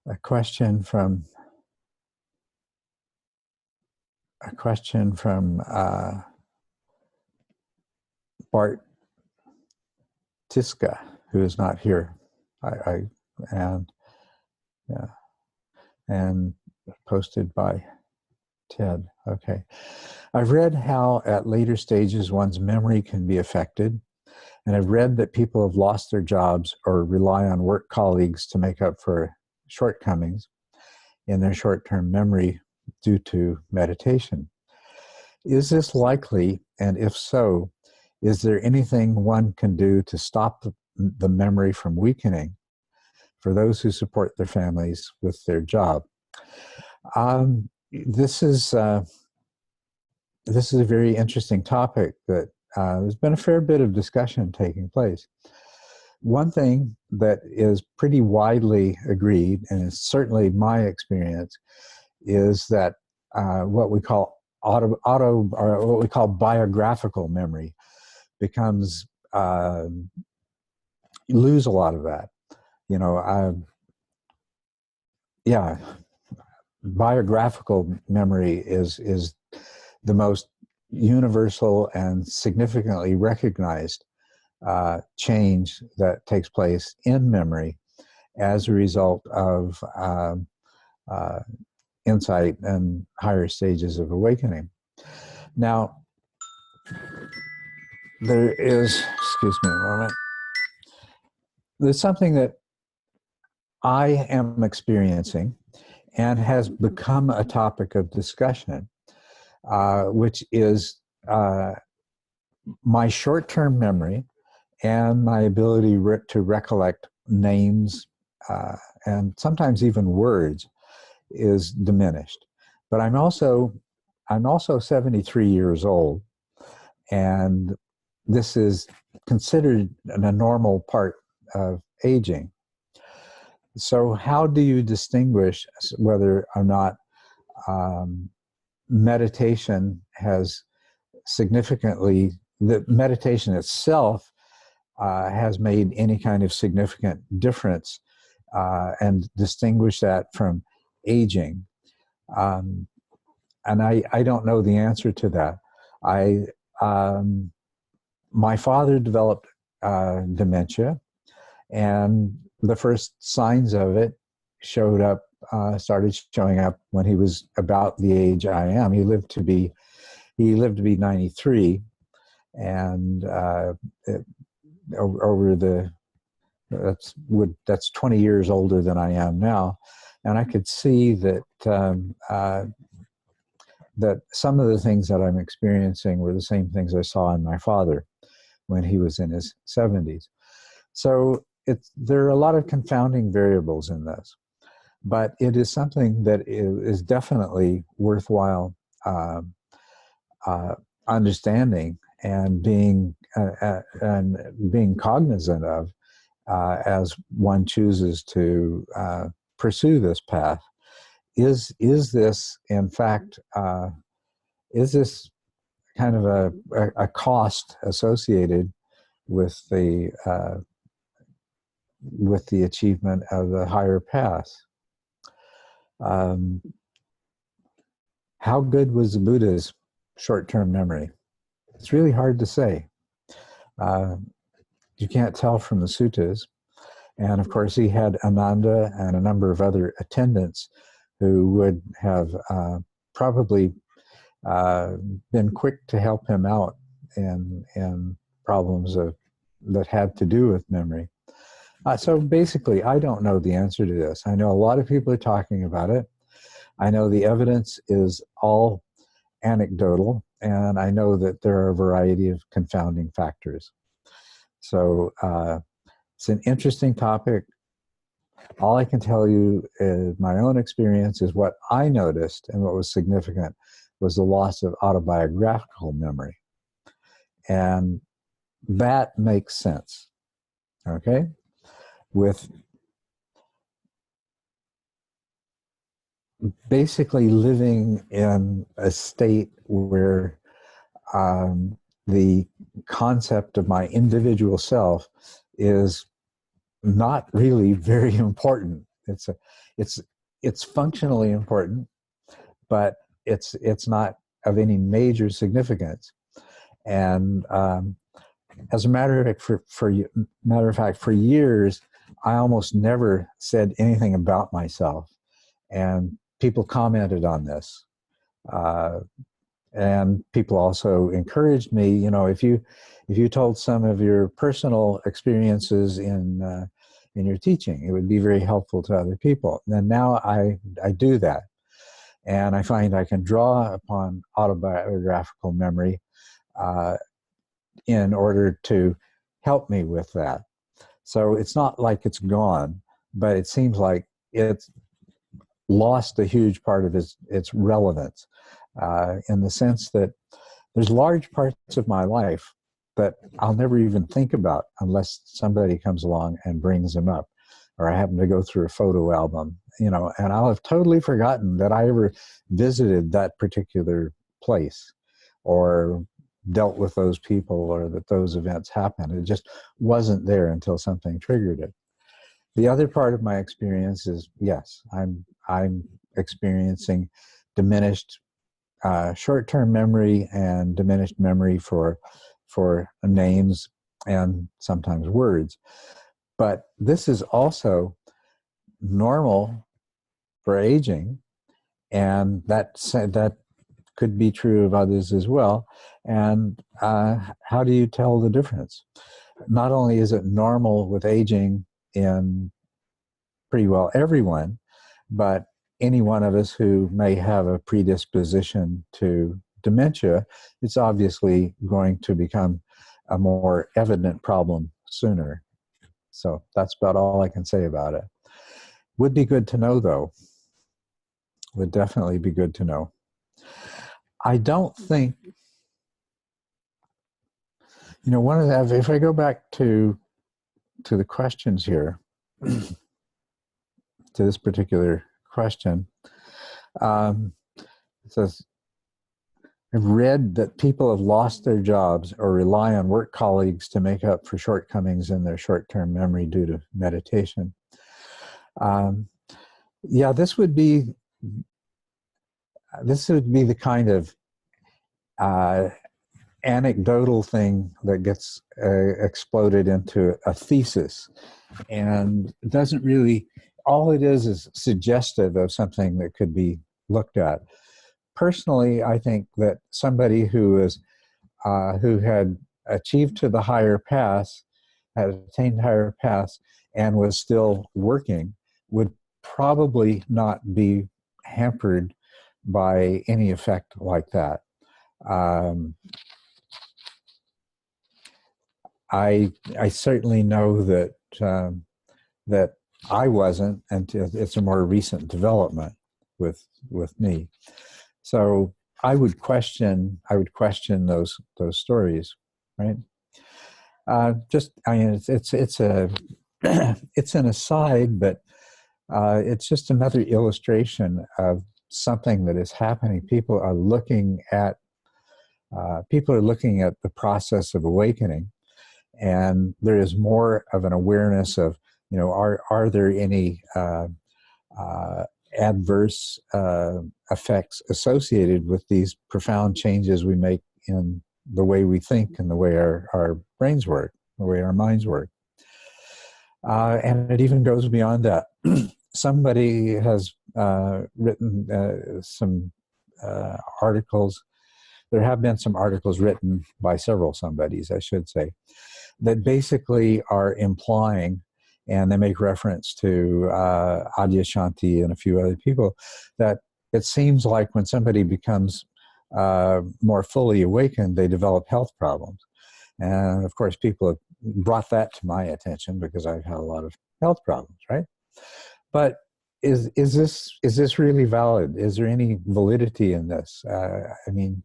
A question from Bart Tiska, who is not here. And posted by Ted. Okay. I've read how at later stages one's memory can be affected, and I've read that people have lost their jobs or rely on work colleagues to make up for shortcomings. in their short-term memory due to meditation. Is this likely? And if so, is there anything one can do to stop the memory from weakening for those who support their families with their job? This is a very interesting topic that there's been a fair bit of discussion taking place. One thing that is pretty widely agreed, and it's certainly my experience, is that what we call or what we call biographical memory becomes, you lose a lot of that. You know, yeah, biographical memory is the most universal and significantly recognized change that takes place in memory as a result of insight and higher stages of awakening. Now, there is, excuse me a moment, there's something that I am experiencing and has become a topic of discussion, which is my short-term memory and my ability to recollect names and sometimes even words is diminished. But I'm also 73 years old, and this is considered a normal part of aging. So how do you distinguish whether or not meditation has significantly, the meditation itself has made any kind of significant difference, and distinguish that from aging? And I don't know the answer to that. My father developed dementia, and the first signs of it started showing up when he was about the age I am. He lived to be 93, and that's 20 years older than I am now, and I could see that that some of the things that I'm experiencing were the same things I saw in my father when he was in his 70s. So there are a lot of confounding variables in this, but it is something that is definitely worthwhile understanding and being cognizant of as one chooses to pursue this path. Is this, in fact, is this kind of a cost associated with the achievement of the higher path? How good was the Buddha's short-term memory? It's really hard to say. You can't tell from the suttas. And of course, he had Ananda and a number of other attendants who would have probably been quick to help him out in problems that had to do with memory. So basically, I don't know the answer to this. I know a lot of people are talking about it. I know the evidence is all anecdotal, and I know that there are a variety of confounding factors. So it's an interesting topic. All I can tell you is my own experience is what I noticed, and what was significant was the loss of autobiographical memory. And that makes sense, okay? With basically living in a state where the concept of my individual self is not really very important. It's functionally important, but it's not of any major significance. And as a matter of fact, for years, I almost never said anything about myself, and people commented on this. And people also encouraged me, you know, if you told some of your personal experiences in in your teaching. It would be very helpful to other people. And now I do that. And I find I can draw upon autobiographical memory in order to help me with that. So it's not like it's gone, but it seems like it's lost a huge part of its relevance in the sense that there's large parts of my life that I'll never even think about unless somebody comes along and brings them up, or I happen to go through a photo album, and I'll have totally forgotten that I ever visited that particular place or dealt with those people or that those events happened. It just wasn't there until something triggered it. The other part of my experience is, yes, I'm experiencing diminished short-term memory and diminished memory for names and sometimes words. But this is also normal for aging, and that could be true of others as well. And how do you tell the difference? Not only is it normal with aging in pretty well everyone, but any one of us who may have a predisposition to dementia, it's obviously going to become a more evident problem sooner. So that's about all I can say about it. Would be good to know, though. Would definitely be good to know. I don't think, one of the, if I go back to the questions here, to this particular question, it says, I've read that people have lost their jobs or rely on work colleagues to make up for shortcomings in their short-term memory due to meditation. Yeah, this would be the kind of anecdotal thing that gets exploded into a thesis, and it doesn't really, all it is suggestive of something that could be looked at. Personally, I think that somebody who had achieved to the higher paths, had attained higher paths, and was still working would probably not be hampered by any effect like that. I certainly know that that I wasn't, and it's a more recent development with me. So I would question those stories, right? It's a it's an aside, but it's just another illustration of something that is happening. People are looking at the process of awakening, and there is more of an awareness of, are there any adverse effects associated with these profound changes we make in the way we think and the way our brains work, the way our minds work. And it even goes beyond that. Somebody has written some articles. There have been some articles written by several somebodies, I should say, that basically are implying, and they make reference to Adyashanti and a few other people, that it seems like when somebody becomes more fully awakened, they develop health problems. And of course, people have brought that to my attention because I've had a lot of health problems, right? But is this really valid? Is there any validity in this? I mean,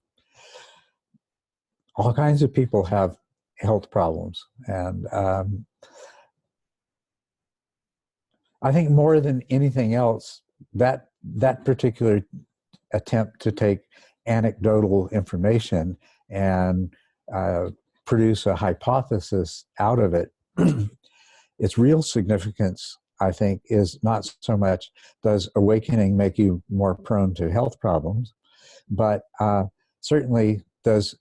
all kinds of people have health problems, and I think more than anything else, that particular attempt to take anecdotal information and produce a hypothesis out of it, its real significance, I think, is not so much does awakening make you more prone to health problems, but certainly does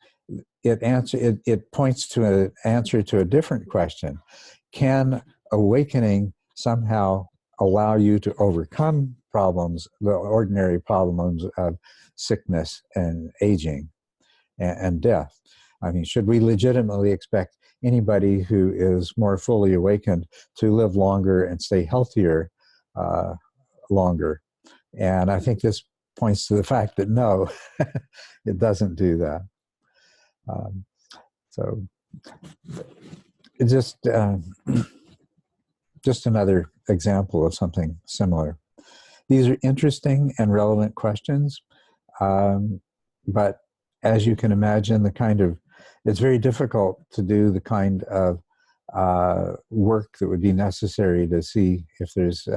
it points to an answer to a different question. Can awakening somehow allow you to overcome problems, the ordinary problems of sickness and aging and death? I mean, should we legitimately expect anybody who is more fully awakened to live longer and stay healthier longer. And I think this points to the fact that no, it doesn't do that. So it's just another example of something similar. These are interesting and relevant questions, but as you can imagine, it's very difficult to do the kind of work that would be necessary to see if there's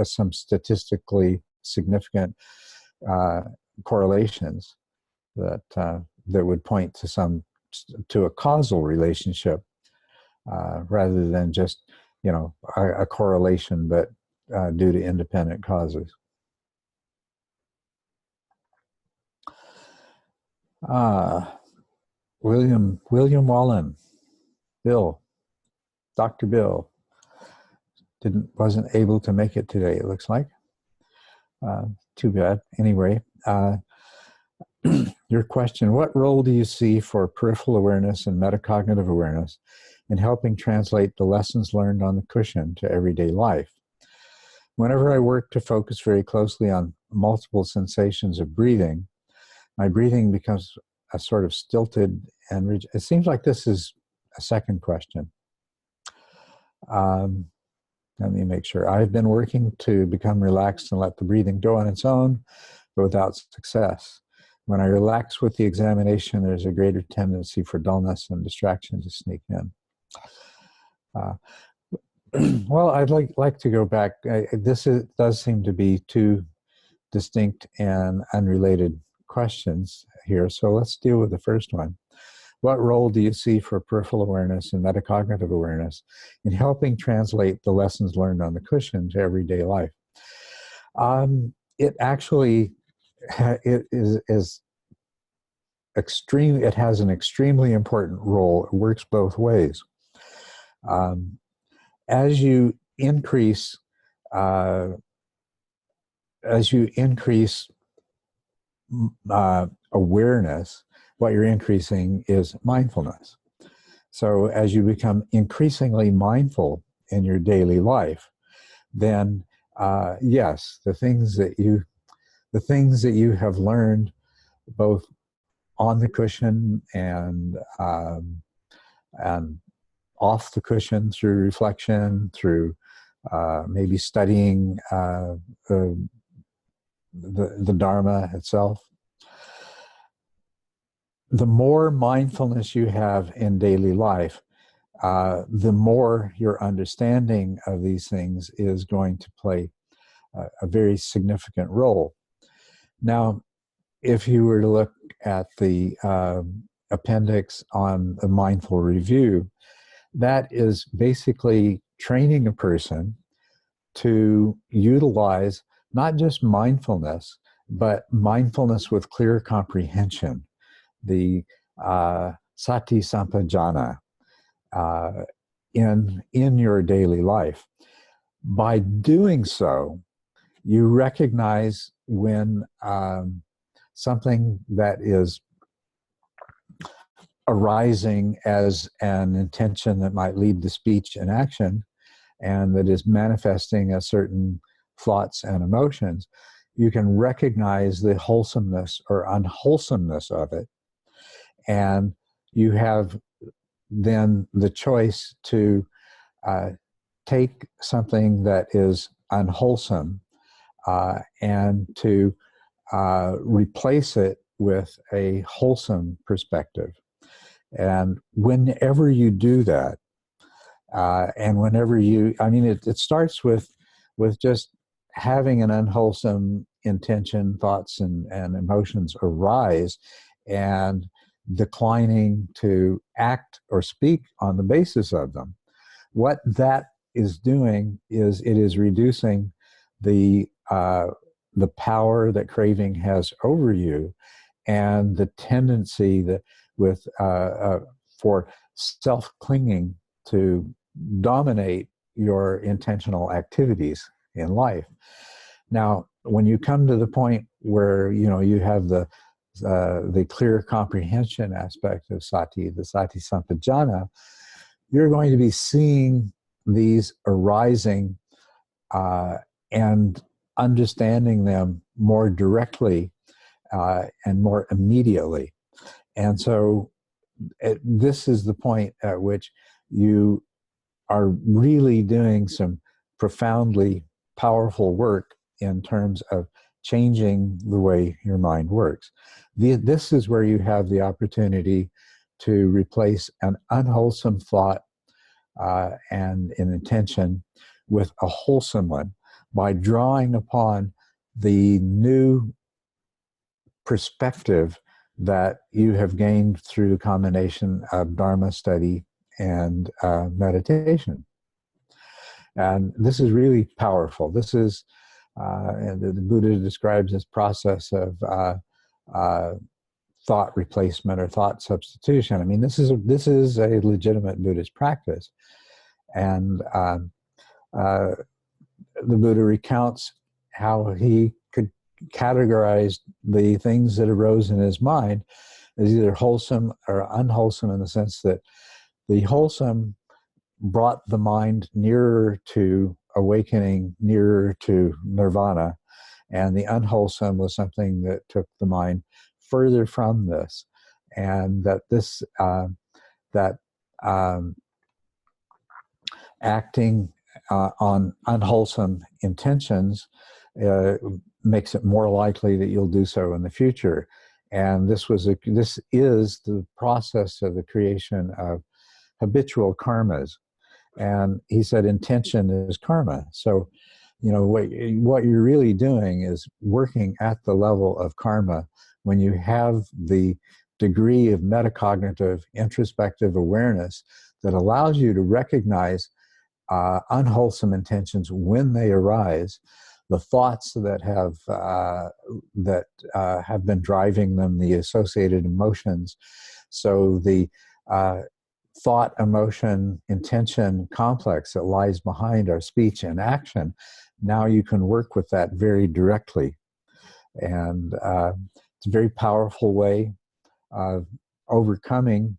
some statistically significant correlations that would point to a causal relationship rather than just a correlation, but due to independent causes. William Wallen, Bill, Dr. Bill, wasn't able to make it today, it looks like. Too bad. Anyway, your question, what role do you see for peripheral awareness and metacognitive awareness in helping translate the lessons learned on the cushion to everyday life? Whenever I work to focus very closely on multiple sensations of breathing, my breathing becomes a sort of stilted and rigid. It seems like this is a second question. Let me make sure. I've been working to become relaxed and let the breathing go on its own, but without success. When I relax with the examination, there's a greater tendency for dullness and distraction to sneak in. Well, I'd like to go back. Does seem to be two distinct and unrelated questions here. So let's deal with the first one. What role do you see for peripheral awareness and metacognitive awareness in helping translate the lessons learned on the cushion to everyday life? It actually is extreme. It has an extremely important role. It works both ways. As you increase awareness, what you're increasing is mindfulness. So as you become increasingly mindful in your daily life, then yes, the things that you have learned both on the cushion and off the cushion through reflection, through maybe studying the Dharma itself. The more mindfulness you have in daily life, the more your understanding of these things is going to play a very significant role. Now, if you were to look at the appendix on the mindful review, that is basically training a person to utilize not just mindfulness, but mindfulness with clear comprehension, the sati sampajana in your daily life. By doing so, you recognize when something that is arising as an intention that might lead to speech and action, and that is manifesting a certain thoughts and emotions, you can recognize the wholesomeness or unwholesomeness of it. And you have then the choice to take something that is unwholesome and to replace it with a wholesome perspective. And whenever you do that, and whenever it starts with just having an unwholesome intention, thoughts and emotions arise, and declining to act or speak on the basis of them. What that is doing is it is reducing the power that craving has over you, and the tendency that for self-clinging to dominate your intentional activities in life. Now, when you come to the point where you have the the clear comprehension aspect of sati, the sati sampajana, you're going to be seeing these arising and understanding them more directly and more immediately. And so this is the point at which you are really doing some profoundly powerful work in terms of changing the way your mind works. This is where you have the opportunity to replace an unwholesome thought and an intention with a wholesome one by drawing upon the new perspective that you have gained through the combination of Dharma study and meditation. And this is really powerful. This is, and the Buddha describes this process of thought replacement or thought substitution. I mean, this is a legitimate Buddhist practice. And the Buddha recounts how he could categorize the things that arose in his mind as either wholesome or unwholesome, in the sense that the wholesome brought the mind nearer to awakening, nearer to nirvana, and the unwholesome was something that took the mind further from this, and that this acting on unwholesome intentions makes it more likely that you'll do so in the future. And this is the process of the creation of habitual karmas. And he said intention is karma. So, you know, what you're really doing is working at the level of karma when you have the degree of metacognitive introspective awareness that allows you to recognize unwholesome intentions when they arise, the thoughts that have been driving them, the associated emotions. So the thought, emotion, intention complex that lies behind our speech and action, now you can work with that very directly. And it's a very powerful way of overcoming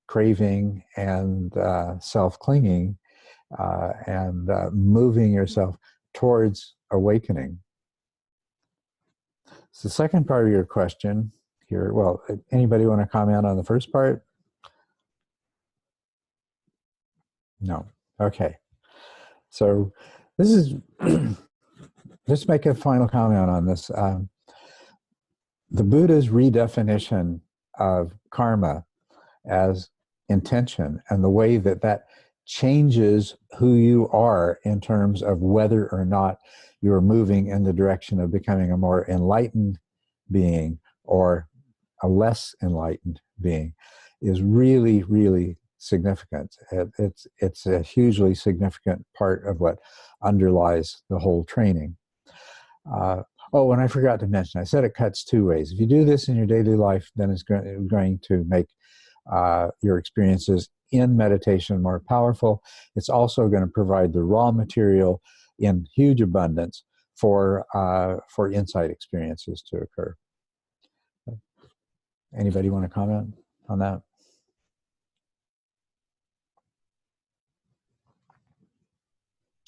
craving and self-clinging and moving yourself towards awakening. So the second part of your question here, well, anybody want to comment on the first part? No. Okay. So this is, let's make a final comment on this. The Buddha's redefinition of karma as intention and the way that changes who you are in terms of whether or not you're moving in the direction of becoming a more enlightened being or a less enlightened being is really, really significant. It's a hugely significant part of what underlies the whole training. Oh, and I forgot to mention, I said it cuts two ways. If you do this in your daily life, then it's going to make your experiences in meditation more powerful. It's also going to provide the raw material in huge abundance for insight experiences to occur. Anybody want to comment on that?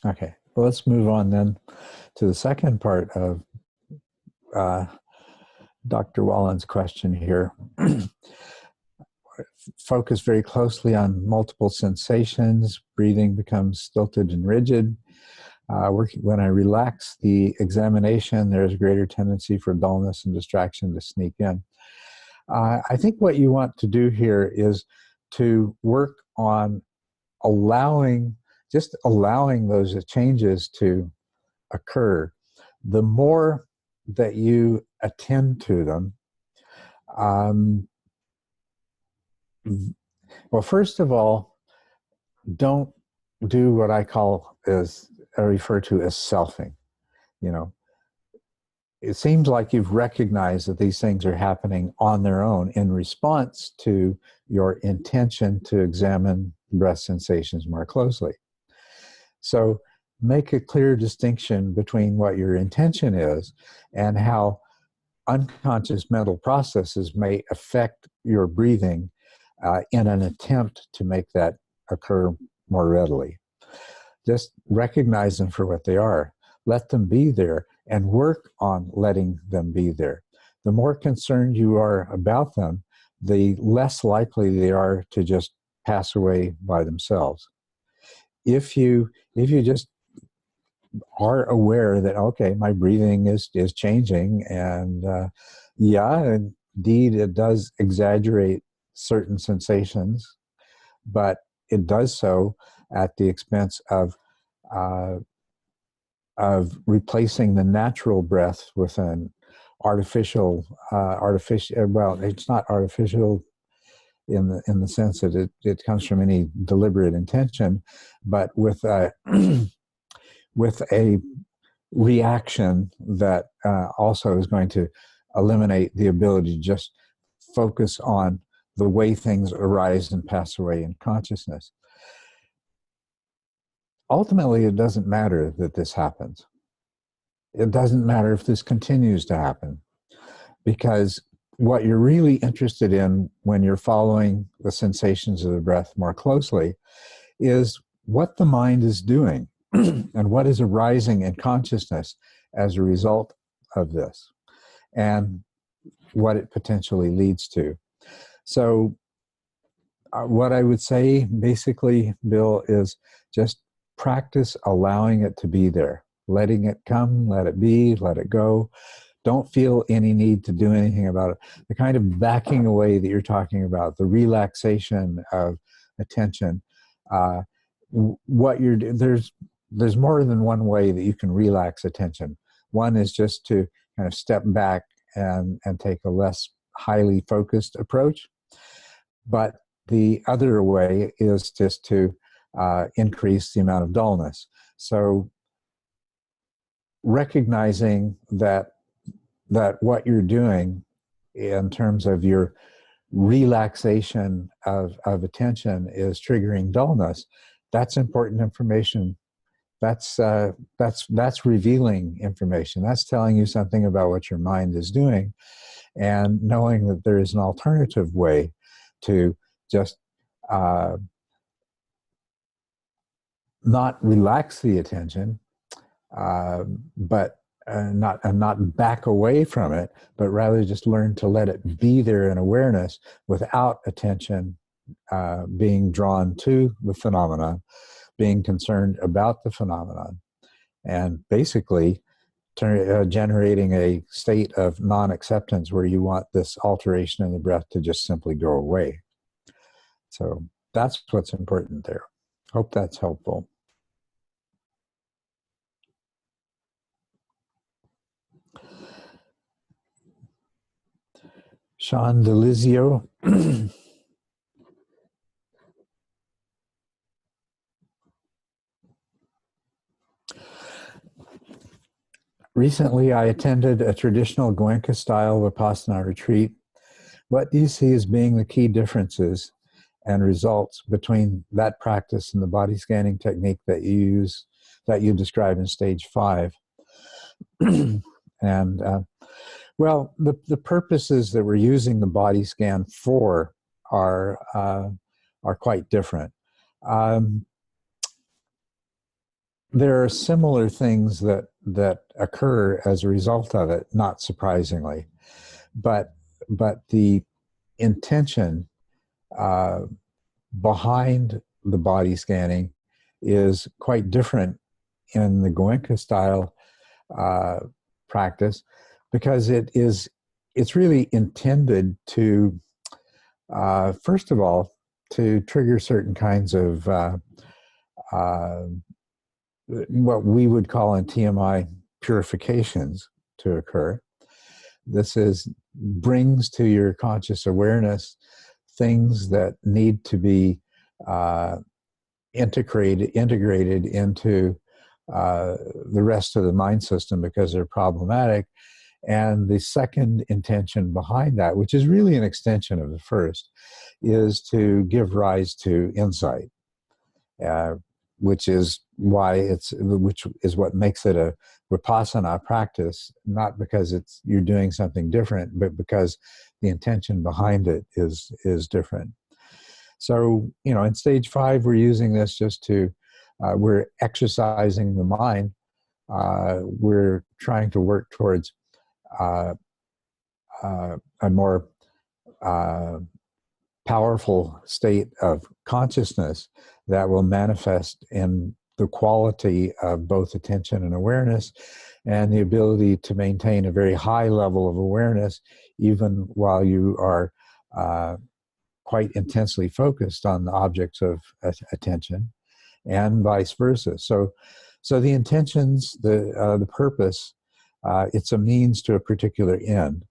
Okay, well, let's move on then to the second part of Dr. Wallen's question here. Focus very closely on multiple sensations. Breathing becomes stilted and rigid. When I relax the examination, there's a greater tendency for dullness and distraction to sneak in. I think what you want to do here is to work on just allowing those changes to occur. The more that you attend to them, well, first of all, don't do what I refer to as selfing. You know, it seems like you've recognized that these things are happening on their own in response to your intention to examine breath sensations more closely. So make a clear distinction between what your intention is and how unconscious mental processes may affect your breathing in an attempt to make that occur more readily. Just recognize them for what they are. Let them be there and work on letting them be there. The more concerned you are about them, the less likely they are to just pass away by themselves. If you just are aware that, okay, my breathing is changing, and yeah, indeed it does exaggerate certain sensations, but it does so at the expense of replacing the natural breath with an artificial. Well, it's not artificial in the sense that it comes from any deliberate intention, but with a with a reaction that also is going to eliminate the ability to just focus on the way things arise and pass away in consciousness. Ultimately, it doesn't matter that this happens. It doesn't matter if this continues to happen, because what you're really interested in when you're following the sensations of the breath more closely is what the mind is doing and what is arising in consciousness as a result of this, and what it potentially leads to. So what I would say basically, Bill, is just practice allowing it to be there, letting it come, let it be, let it go. Don't feel any need to do anything about it. The kind of backing away that you're talking about, the relaxation of attention, what you're doing, there's more than one way that you can relax attention. One is just to kind of step back and take a less highly focused approach. But the other way is just to increase the amount of dullness. So recognizing that what you're doing in terms of your relaxation of attention is triggering dullness, that's important information. That's revealing information. That's telling you something about what your mind is doing, and knowing that there is an alternative way to just not relax the attention, but not back away from it, but rather just learn to let it be there in awareness without attention being drawn to the phenomenon, being concerned about the phenomenon, and basically generating a state of non-acceptance where you want this alteration in the breath to just simply go away. So that's what's important there. Hope that's helpful. Sean Delizio. Recently, I attended a traditional Goenka-style Vipassana retreat. What do you see as being the key differences and results between that practice and the body scanning technique that you use, that you describe in stage 5? And well, the purposes that we're using the body scan for are quite different. There are similar things that occur as a result of it, not surprisingly, but the intention behind the body scanning is quite different in the Goenka style practice, because it's really intended to first of all to trigger certain kinds of what we would call in TMI purifications to occur. This brings to your conscious awareness things that need to be integrated into the rest of the mind system because they're problematic. And the second intention behind that, which is really an extension of the first, is to give rise to insight. which is what makes it a vipassana practice, not because you're doing something different, but because the intention behind it is different. So, in stage 5, we're using this just to, we're exercising the mind. We're trying to work towards a more powerful state of consciousness that will manifest in the quality of both attention and awareness, and the ability to maintain a very high level of awareness even while you are quite intensely focused on the objects of attention, and vice versa. So the intentions, the purpose, it's a means to a particular end.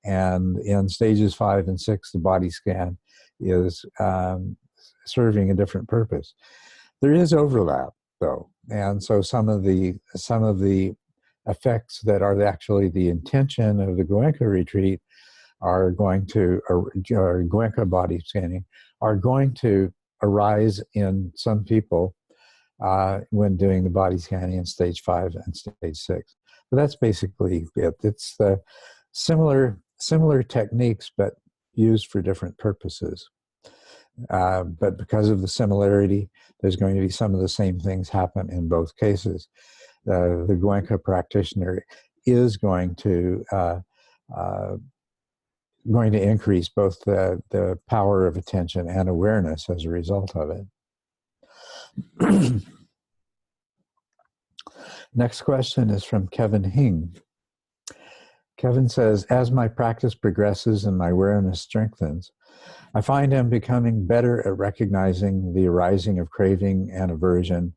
And in stages 5 and 6, the body scan is serving a different purpose. There is overlap, though, and so some of the effects that are actually the intention of the Goenka retreat are going to, or Goenka body scanning, are going to arise in some people when doing the body scanning in stage 5 and stage 6. But that's basically it. It's the similar techniques, but used for different purposes. But because of the similarity, there's going to be some of the same things happen in both cases. The Goenka practitioner is going to increase both the power of attention and awareness as a result of it. Next question is from Kevin Hing. Kevin says, as my practice progresses and my awareness strengthens, I find I'm becoming better at recognizing the arising of craving and aversion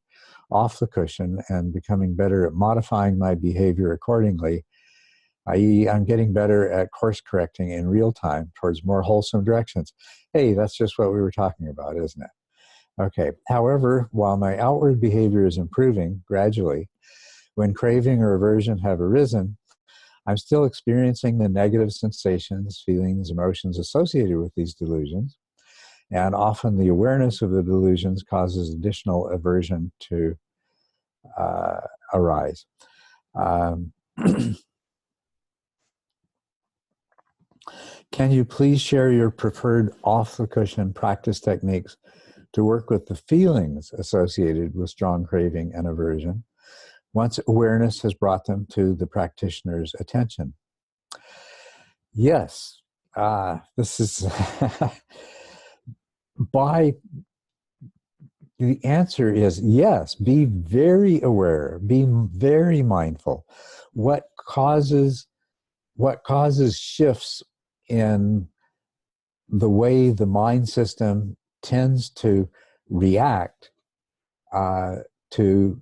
off the cushion and becoming better at modifying my behavior accordingly, i.e. I'm getting better at course correcting in real time towards more wholesome directions. Hey, that's just what we were talking about, isn't it? Okay. However, while my outward behavior is improving gradually, when craving or aversion have arisen, I'm still experiencing the negative sensations, feelings, emotions associated with these delusions, and often the awareness of the delusions causes additional aversion to arise. Can you please share your preferred off-the-cushion practice techniques to work with the feelings associated with strong craving and aversion once awareness has brought them to the practitioner's attention? Yes, this is the answer is yes. Be very aware, be very mindful. What causes shifts in the way the mind system tends to react to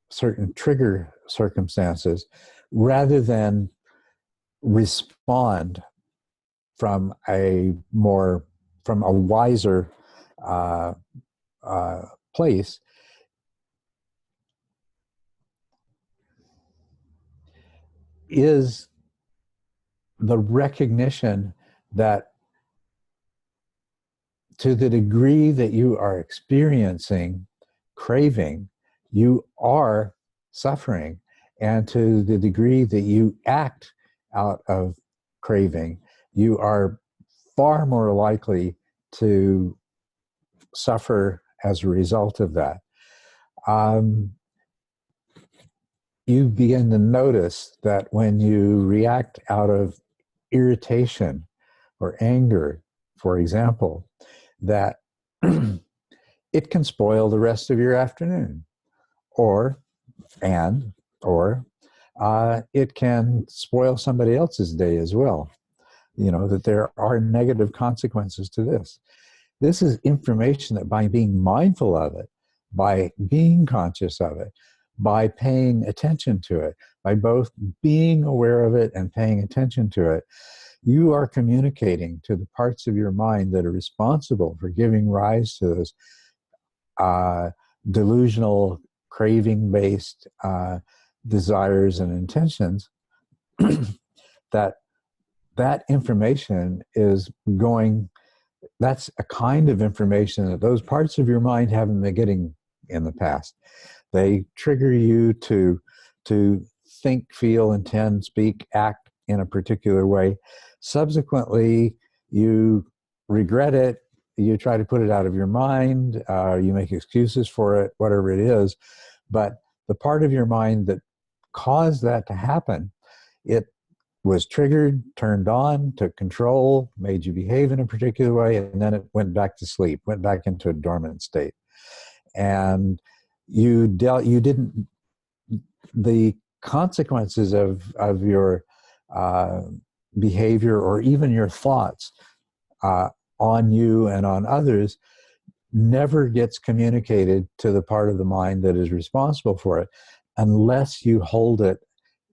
certain trigger circumstances rather than respond from a wiser place is the recognition that to the degree that you are experiencing craving, you are suffering. And to the degree that you act out of craving, you are far more likely to suffer as a result of that. You begin to notice that when you react out of irritation or anger, for example, that it can spoil the rest of your afternoon, or it can spoil somebody else's day as well. That there are negative consequences to this. This is information that by being mindful of it, by being conscious of it, by paying attention to it, by both being aware of it and paying attention to it, you are communicating to the parts of your mind that are responsible for giving rise to those delusional, craving-based desires and intentions, that information is going, that's a kind of information that those parts of your mind haven't been getting in the past. They trigger you to think, feel, intend, speak, act in a particular way. Subsequently, you regret it, you try to put it out of your mind, you make excuses for it, whatever it is. But the part of your mind that caused that to happen, it was triggered, turned on, took control, made you behave in a particular way, and then it went back to sleep, went back into a dormant state. And the consequences of your behavior or even your thoughts on you and on others never gets communicated to the part of the mind that is responsible for it unless you hold it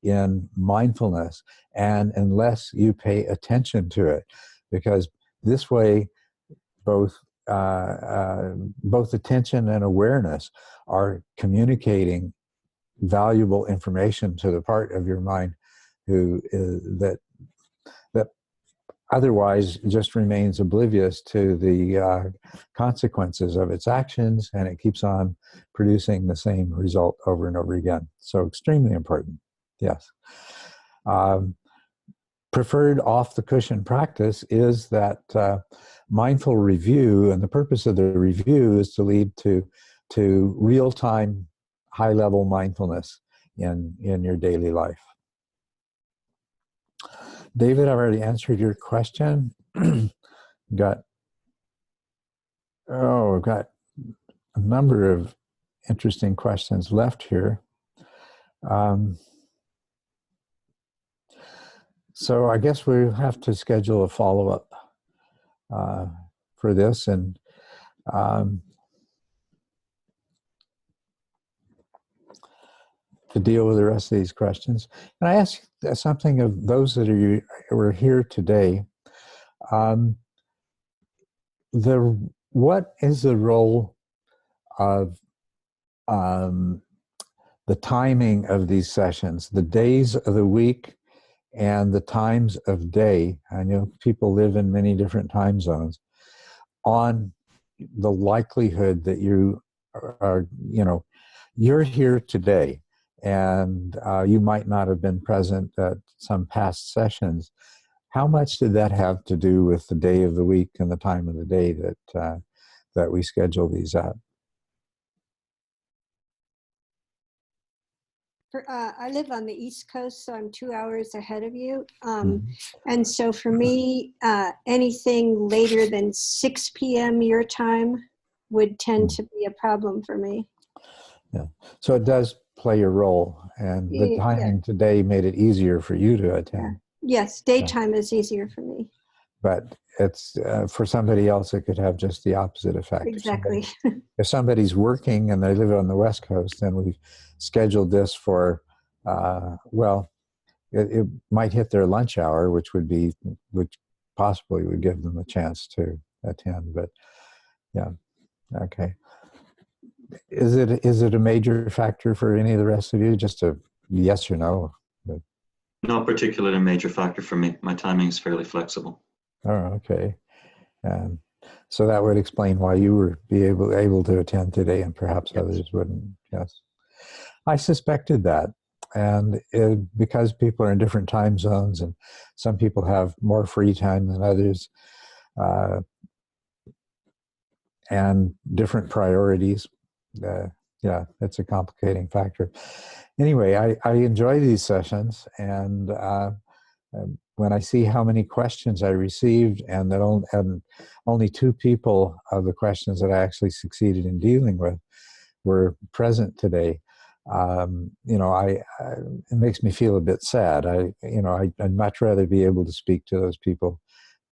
in mindfulness and unless you pay attention to it, because this way both attention and awareness are communicating valuable information to the part of your mind that otherwise just remains oblivious to the consequences of its actions, and it keeps on producing the same result over and over again. So extremely important. Yes. Preferred off-the-cushion practice is that mindful review, and the purpose of the review is to lead to real-time, high-level mindfulness in your daily life. David, I've already answered your question. We've got a number of interesting questions left here. So I guess we have to schedule a follow-up for this, and to deal with the rest of these questions. And I ask something of those that were here today. What is the role of the timing of these sessions, the days of the week and the times of day? I know people live in many different time zones, on the likelihood that you are, you're here today, and you might not have been present at some past sessions. How much did that have to do with the day of the week and the time of the day that we schedule these at? I live on the East Coast, so I'm 2 hours ahead of you. And so for me, anything later than 6 p.m. your time would tend to be a problem for me. Yeah. So it does play a role, and the timing today made it easier for you to attend. Yes, daytime is easier for me. But it's for somebody else, it could have just the opposite effect. Exactly. If somebody's working and they live on the West Coast, then we've scheduled this for, it might hit their lunch hour, which possibly would give them a chance to attend. But yeah, okay. Is it a major factor for any of the rest of you? Just a yes or no? But, not particularly a major factor for me. My timing is fairly flexible. oh, okay. So that would explain why you were able to attend today, and perhaps others wouldn't. Yes, I suspected that, and because people are in different time zones, and some people have more free time than others, and different priorities. Yeah, it's a complicating factor. Anyway, I enjoy these sessions, and when I see how many questions I received, and that only 2 people of the questions that I actually succeeded in dealing with were present today, it makes me feel a bit sad. I'd much rather be able to speak to those people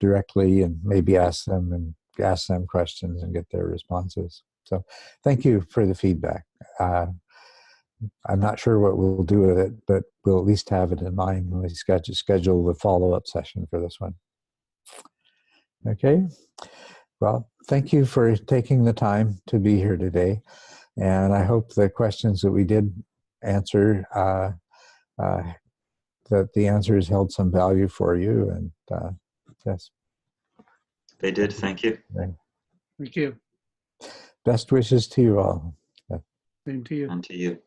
directly and maybe ask them questions and get their responses. So thank you for the feedback. I'm not sure what we'll do with it, but we'll at least have it in mind when we schedule the follow-up session for this one. Okay. Well, thank you for taking the time to be here today. And I hope the questions that we did answer, that the answers held some value for you. And yes. They did. Thank you. Thank you. Best wishes to you all. Same to you. And to you.